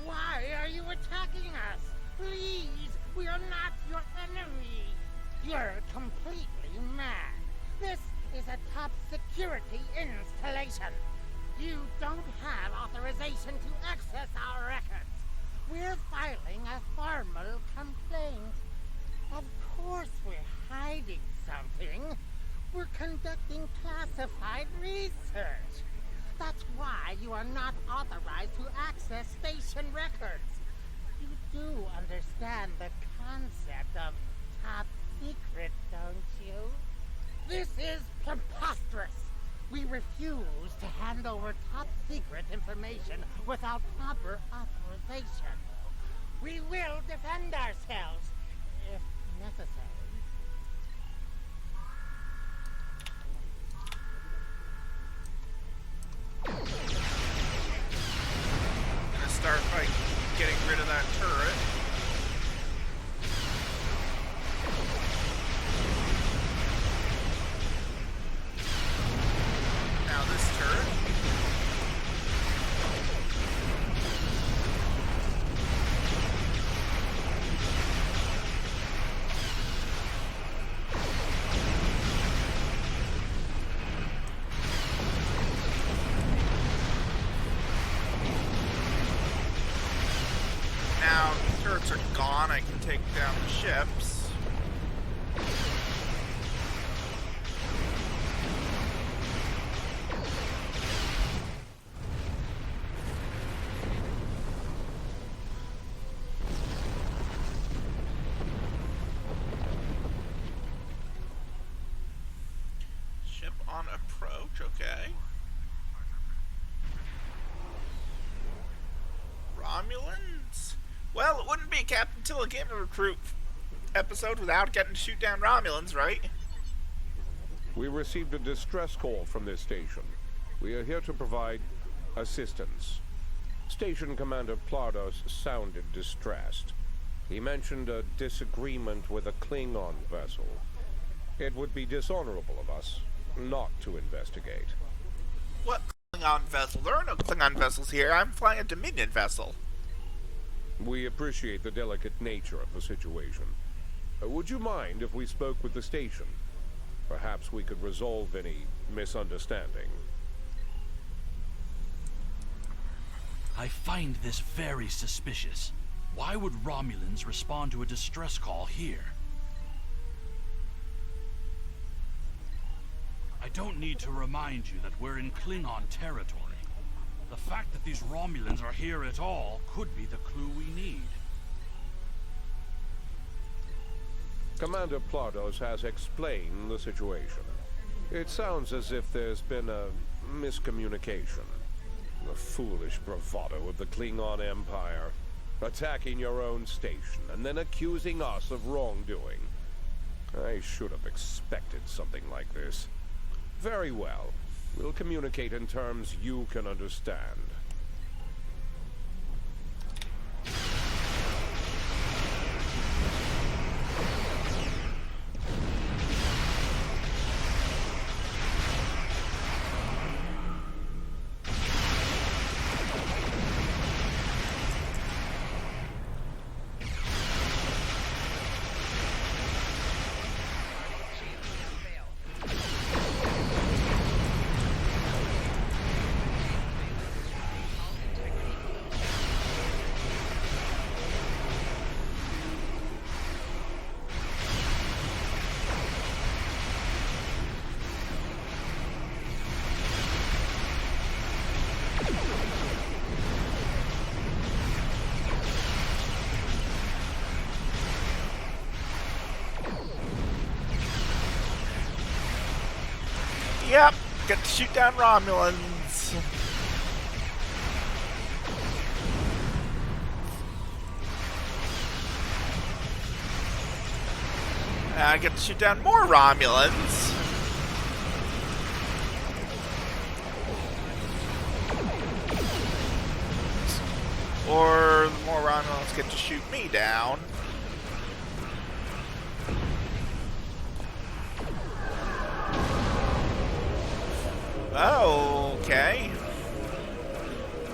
Why are you attacking us? Please, we are not your enemy. You're completely mad. This is a top security installation. You don't have authorization to access our records. We're filing a formal complaint. Of course we're hiding something. We're conducting classified research. That's why you are not authorized to access station records. You do understand the concept of top secret, don't you? This is preposterous. We refuse to hand over top secret information without proper authorization. We will defend ourselves if necessary. Gonna start by getting rid of that turret. Now this turret. once they're gone, I can take down the ships. Ship on approach, okay. Romulans? Well, it wouldn't be a Captain Tyll'a Game Recruit episode without getting to shoot down Romulans, right? We received a distress call from this station. We are here to provide assistance. Station Commander Plardos sounded distressed. He mentioned a disagreement with a Klingon vessel. It would be dishonorable of us not to investigate. What Klingon vessel? There are no Klingon vessels here. I'm flying a Dominion vessel. We appreciate the delicate nature of the situation. Would you mind if we spoke with the station? Perhaps we could resolve any misunderstanding. I find this very suspicious. Why would Romulans respond to a distress call here? I don't need to remind you that we're in Klingon territory. The fact that these Romulans are here at all could be the clue we need. Commander Plardos has explained the situation. It sounds as if there's been a miscommunication. The foolish bravado of the Klingon Empire. Attacking your own station and then accusing us of wrongdoing. I should have expected something like this. Very well. We'll communicate in terms you can understand. Yep, get to shoot down Romulans. Now I get to shoot down more Romulans. Or the more Romulans get to shoot me down. Oh, okay.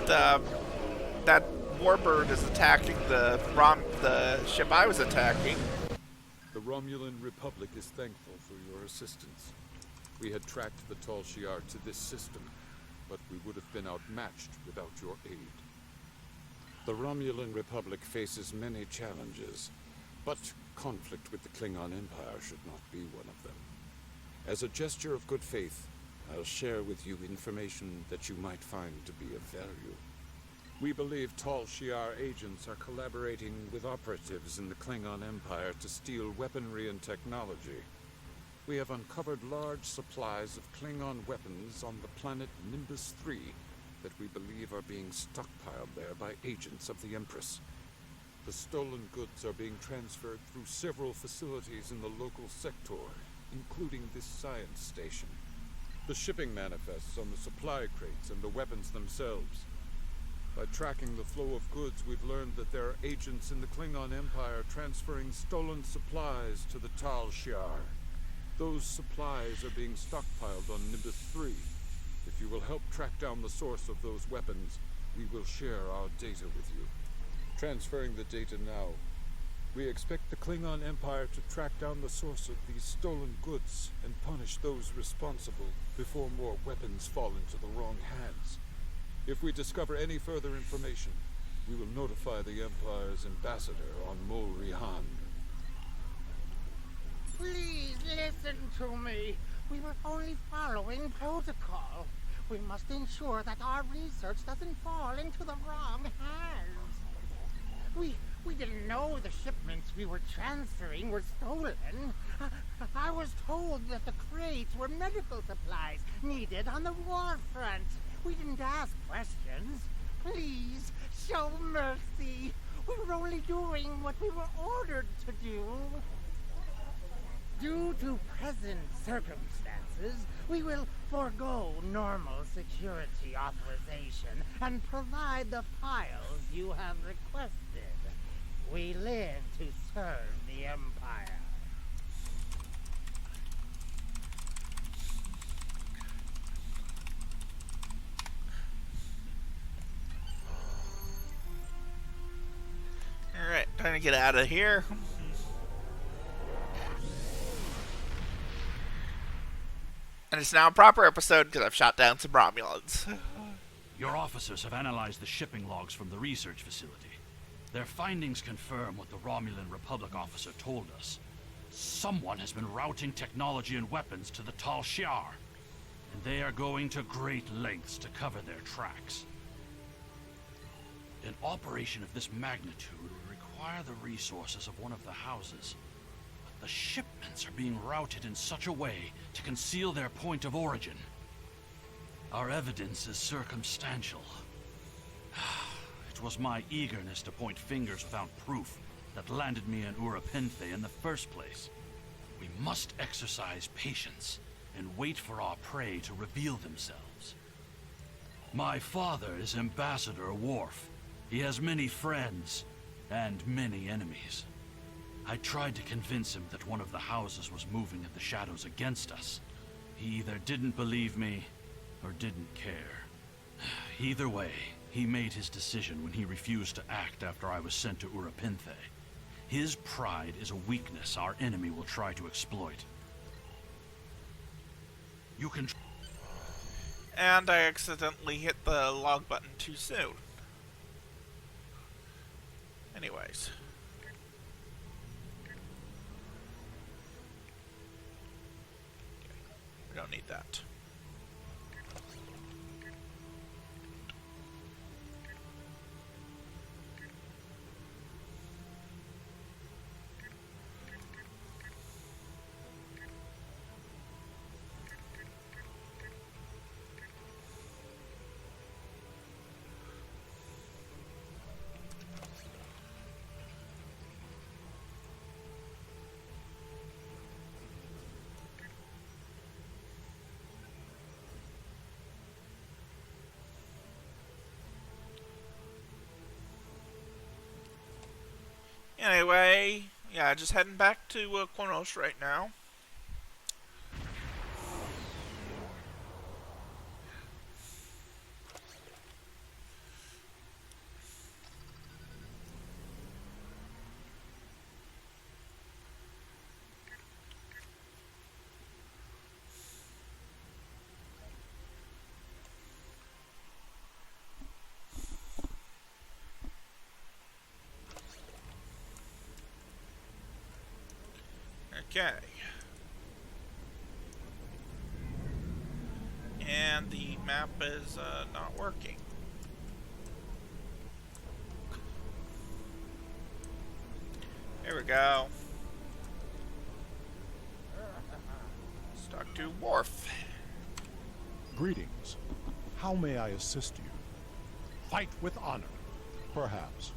That warbird is attacking the ship I was attacking. The Romulan Republic is thankful for your assistance. We had tracked the Tal Shiar to this system, but we would have been outmatched without your aid. The Romulan Republic faces many challenges, but conflict with the Klingon Empire should not be one of them. As a gesture of good faith, I'll share with you information that you might find to be of value. We believe Tal Shiar agents are collaborating with operatives in the Klingon Empire to steal weaponry and technology. We have uncovered large supplies of Klingon weapons on the planet Nimbus 3 that we believe are being stockpiled there by agents of the Empress. The stolen goods are being transferred through several facilities in the local sector, including this science station. The shipping manifests on the supply crates and the weapons themselves. By tracking the flow of goods, we've learned that there are agents in the Klingon Empire transferring stolen supplies to the Tal Shiar. Those supplies are being stockpiled on Nimbus 3. If you will help track down the source of those weapons, we will share our data with you. Transferring the data now. We expect the Klingon Empire to track down the source of these stolen goods and punish those responsible before more weapons fall into the wrong hands. If we discover any further information, We will notify the Empire's ambassador on Mol Rihan. Please listen to me. We were only following protocol. We must ensure that our research doesn't fall into the wrong hands. We didn't know the shipments we were transferring were stolen. I was told that the crates were medical supplies needed on the war front. We didn't ask questions. Please, show mercy. We were only doing what we were ordered to do. Due to present circumstances, we will forego normal security authorization and provide the files you have requested. We live to serve the Empire. Alright, time to get out of here. And it's now a proper episode because I've shot down some Romulans. Your officers have analyzed the shipping logs from the research facility. Their findings confirm what the Romulan Republic officer told us. Someone has been routing technology and weapons to the Tal Shiar, and they are going to great lengths to cover their tracks. An operation of this magnitude would require the resources of one of the houses. But the shipments are being routed in such a way to conceal their point of origin. Our evidence is circumstantial. It was my eagerness to point fingers without proof that landed me in Urapenthe in the first place. We must exercise patience and wait for our prey to reveal themselves. My father is Ambassador Worf. He has many friends and many enemies. I tried to convince him that one of the houses was moving in the shadows against us. He either didn't believe me or didn't care. Either way, he made his decision when he refused to act after I was sent to Urapenthe. His pride is a weakness our enemy will try to exploit. You can... And I accidentally hit the log button too soon. Anyways. We don't need that. Anyway, yeah, just heading back to Quonos right now. Okay. And the map is not working. There we go. Let's talk to Worf. Greetings. How may I assist you? Fight with honor, perhaps.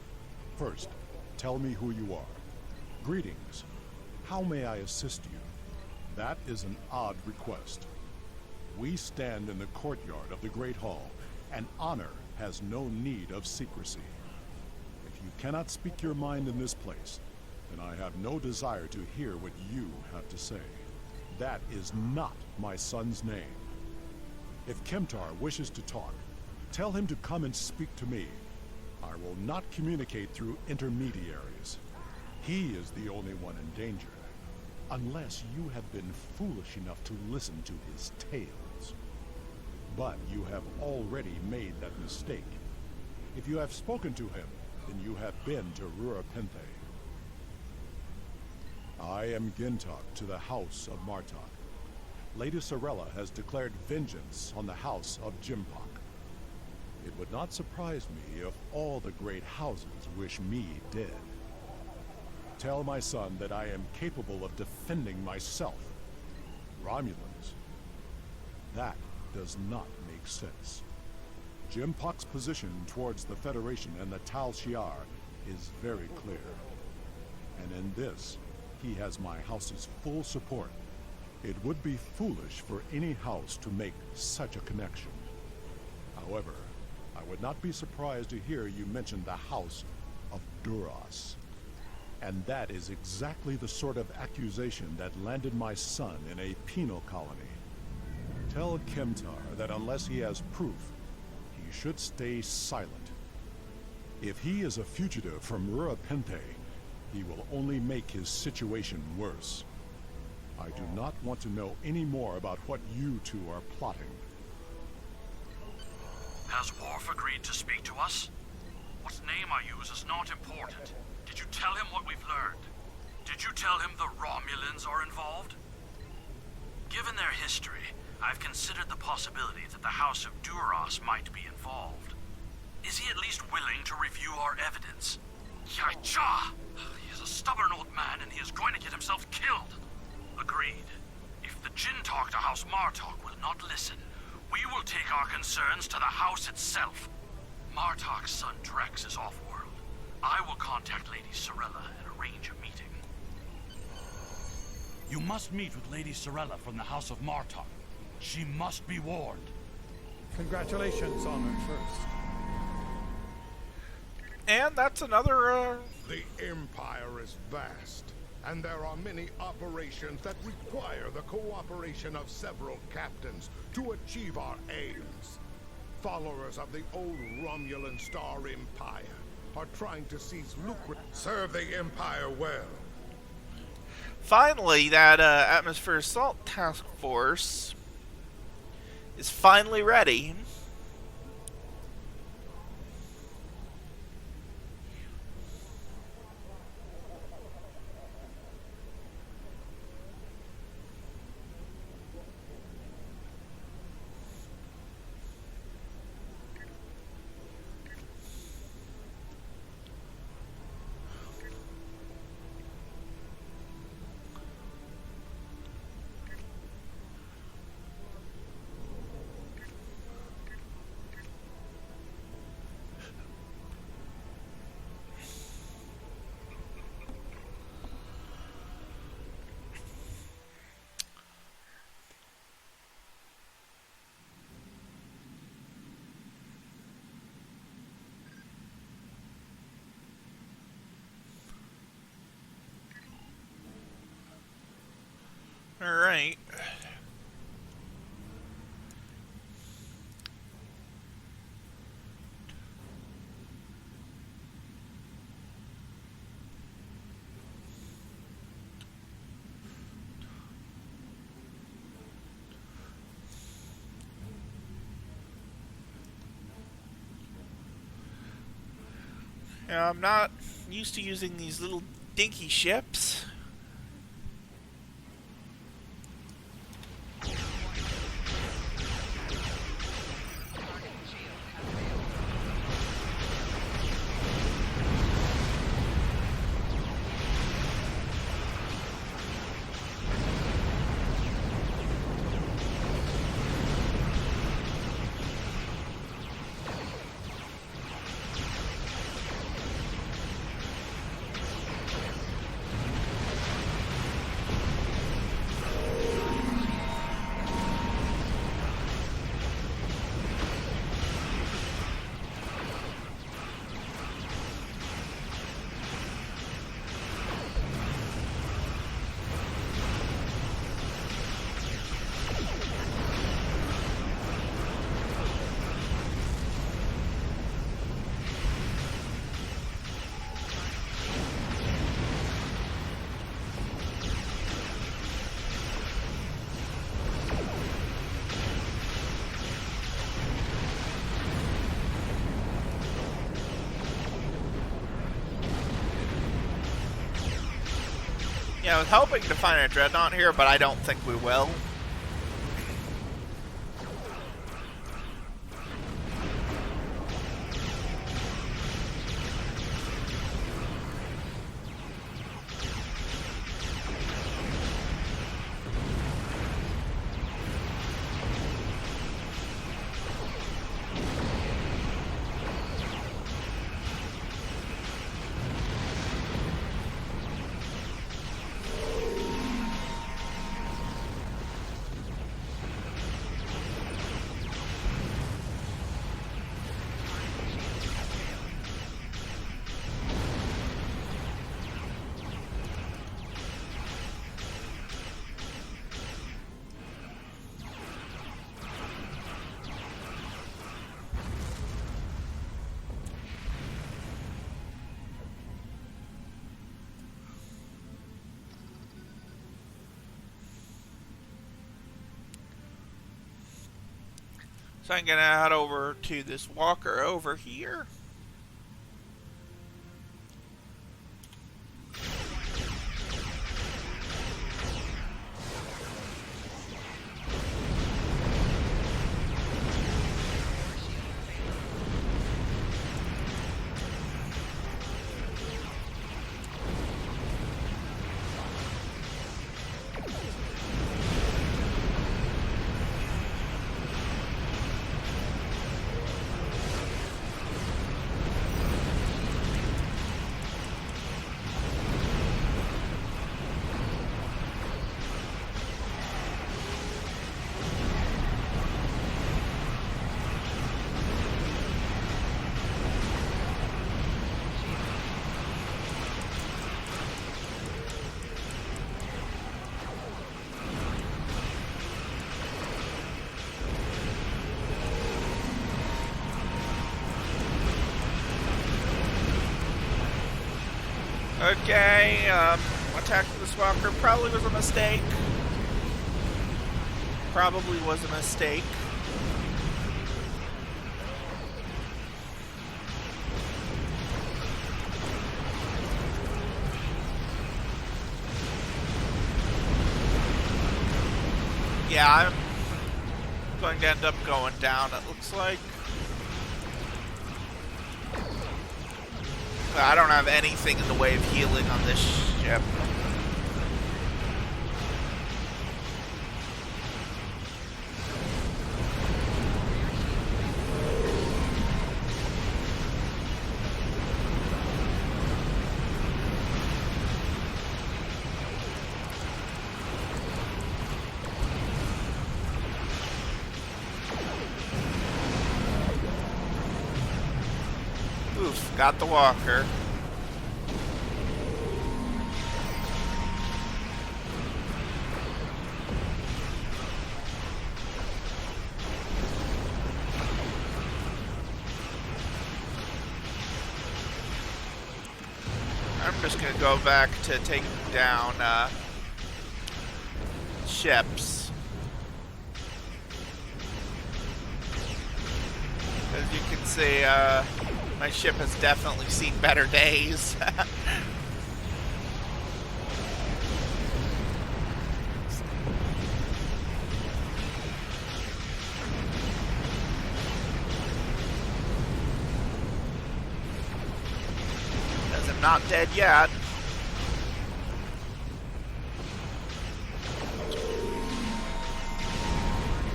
First, tell me who you are. Greetings. How may I assist you? That is an odd request. We stand in the courtyard of the Great Hall, and honor has no need of secrecy. If you cannot speak your mind in this place, then I have no desire to hear what you have to say. That is not my son's name. If Kemtar wishes to talk, tell him to come and speak to me. I will not communicate through intermediaries. He is the only one in danger, unless you have been foolish enough to listen to his tales. But you have already made that mistake. If you have spoken to him, then you have been to Rurapenthe. I am Gintok to the House of Martok. Lady Sorella has declared vengeance on the House of Jimpok. It would not surprise me if all the great houses wish me dead. Tell my son that I am capable of defending myself. Romulans. That does not make sense. Jimpok's position towards the Federation and the Tal Shiar is very clear. And in this, he has my house's full support. It would be foolish for any house to make such a connection. However, I would not be surprised to hear you mention the House of Duras. And that is exactly the sort of accusation that landed my son in a penal colony. Tell Kemtar that unless he has proof, he should stay silent. If he is a fugitive from Rurapenthe, he will only make his situation worse. I do not want to know any more about what you two are plotting. Has Worf agreed to speak to us? What name I use is not important. Did you tell him what we've learned? Did you tell him the Romulans are involved? Given their history, I've considered the possibility that the House of Duras might be involved. Is he at least willing to review our evidence? Yaicha! He is a stubborn old man and he is going to get himself killed. Agreed. If the Jinn talk to House Martok will not listen, we will take our concerns to the house itself. Martok's son Drex is off-world. I will contact Lady Sorella and arrange a meeting. You must meet with Lady Sorella from the House of Martok. She must be warned. Congratulations, Honored First. And that's another, The Empire is vast, and there are many operations that require the cooperation of several captains to achieve our aims. Followers of the old Romulan Star Empire are trying to seize lucrative... Serve the Empire well. Finally, that Atmosphere Assault Task Force is finally ready. Alright. Yeah, I'm not used to using these little dinky ships. Yeah, I was hoping to find a dreadnought here, but I don't think we will. So I'm gonna head over to this walker over here. Okay, attacking this walker probably was a mistake. Probably was a mistake. Yeah, I'm going to end up going down, it looks like. I don't have anything in the way of healing on this ship. Oof, got the walker. I'm just gonna go back to taking down ships. As you can see, my ship has definitely seen better days. As I'm not dead yet.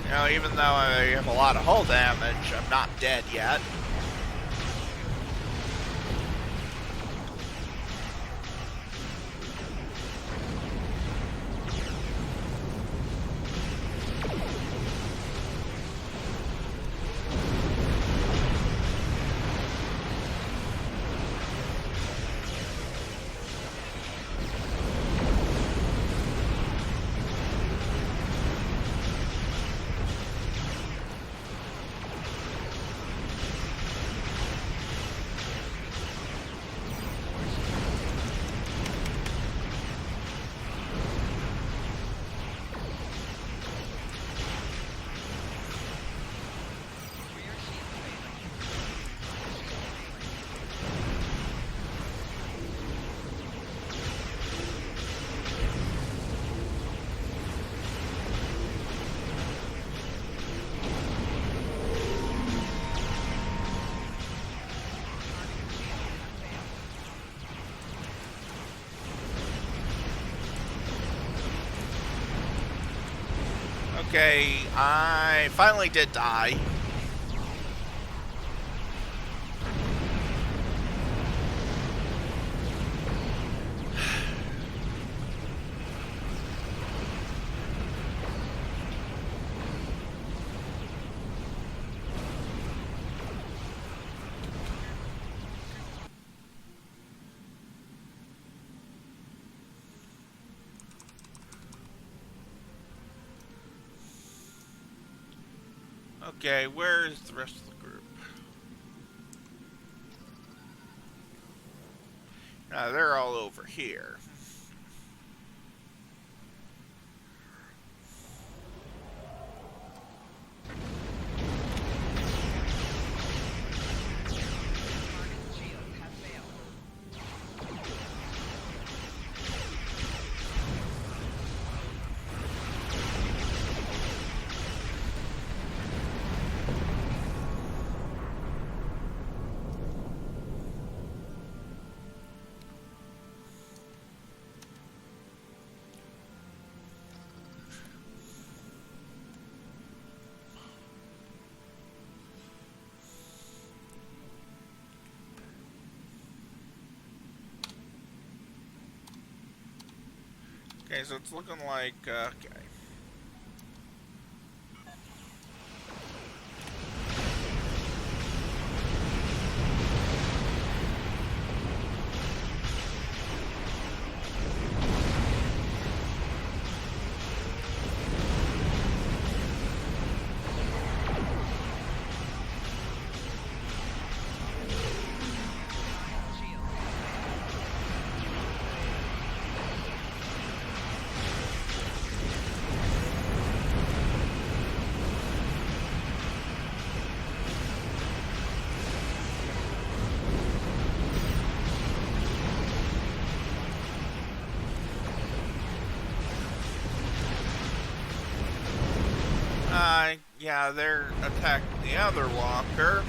You know, even though I have a lot of hull damage, I'm not dead yet. Okay, I finally did die. Okay, where's the rest of the group? They're all over here. Okay, so it's looking like, okay. Yeah, they're attacking the other walker.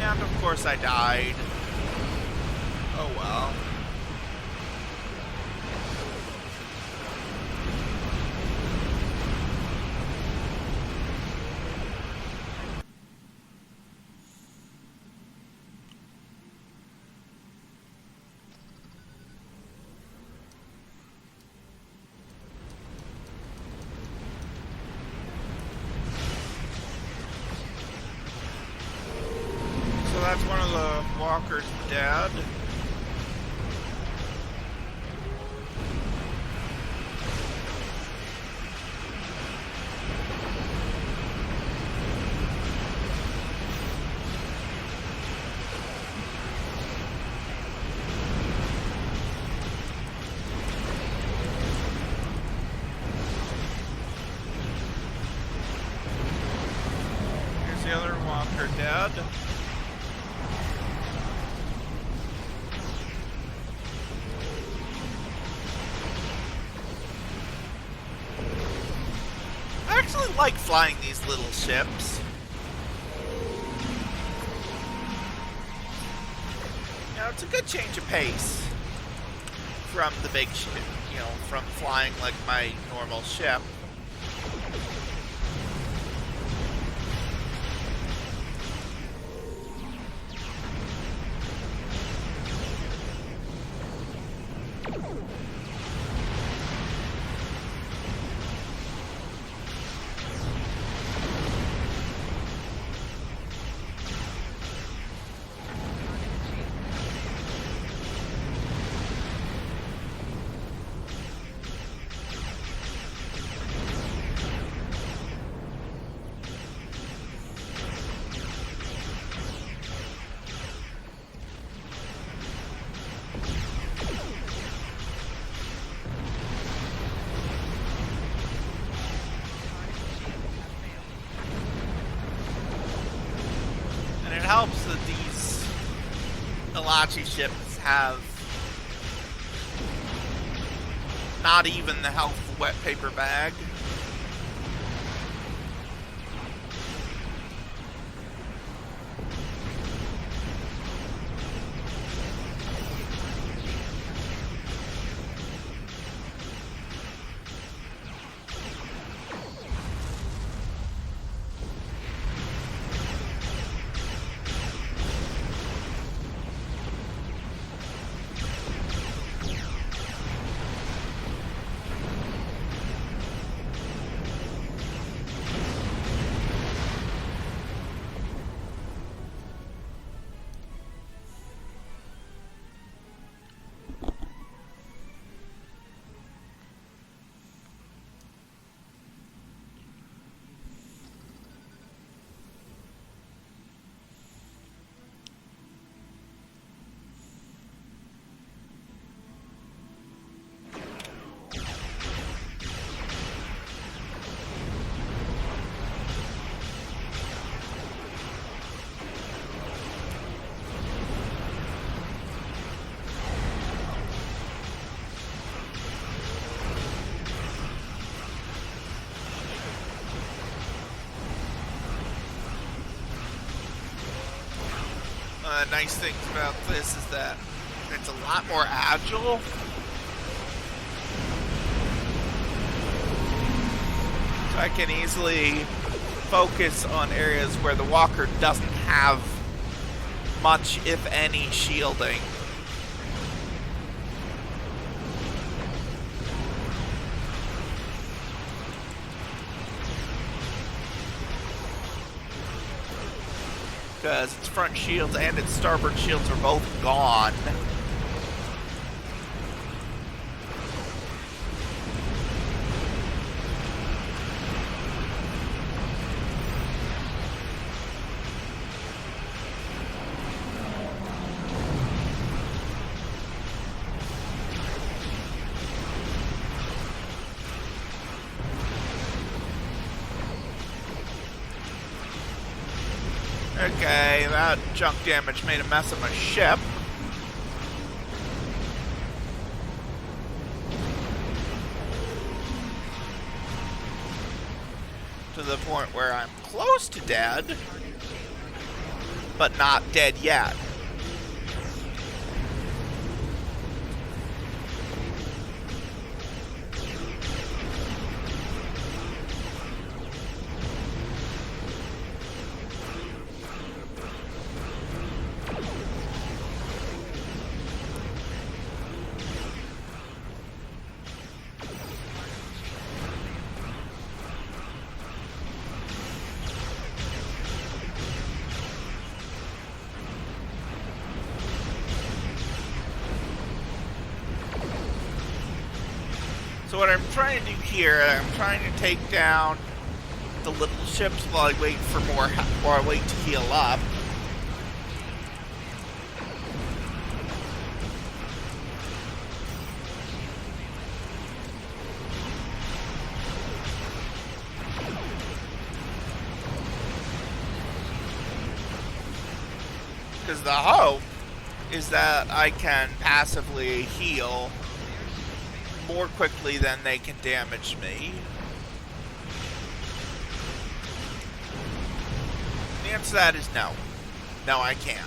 And of course I died. Oh well. So that's one of the walkers dead. Here's the other walker dead. actually like flying these little ships. You know, it's a good change of pace from the big ship, you know, from flying like my normal ship. Helps that these Elachi ships have not even the health of a wet paper bag. Nice things about this is that it's a lot more agile. So I can easily focus on areas where the walker doesn't have much, if any, shielding. Because its front shields and its starboard shields are both gone. Okay, that junk damage made a mess of my ship. To the point where I'm close to dead, but not dead yet. So what I'm trying to do here, I'm trying to take down the little ships while I wait for more, while I wait to heal up. Because the hope is that I can passively heal more quickly than they can damage me. The answer to that is no. No, I can't.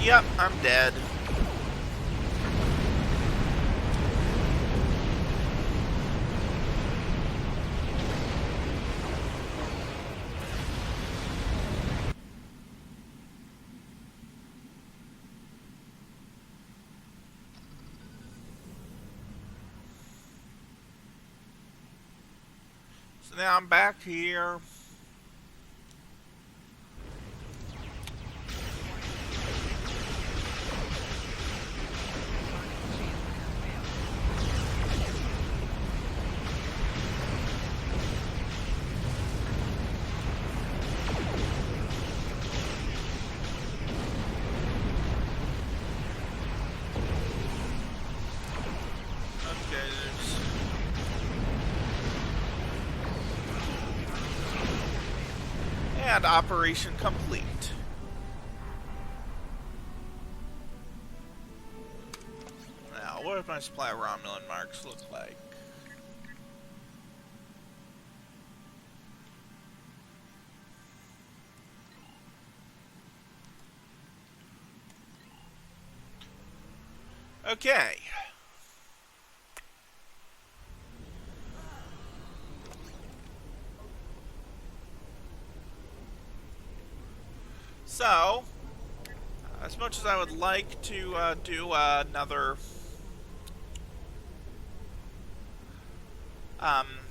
Yep, I'm dead. So now I'm back here. And operation complete. Now, what does my supply of Romulan marks look like? Okay. So, as much as I would like to do another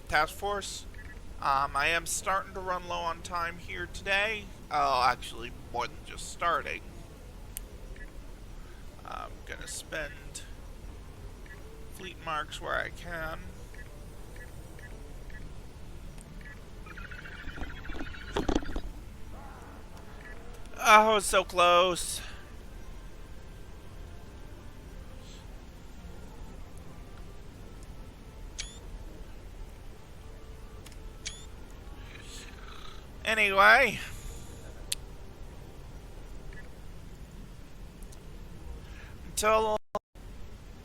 task force, I am starting to run low on time here today. Oh, actually, more than just starting. I'm gonna spend fleet marks where I can. Oh, it's so close. Anyway. So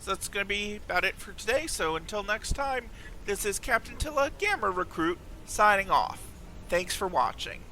that's going to be about it for today. So until next time, this is Captain Tyll'a, Gamma Recruit, signing off. Thanks for watching.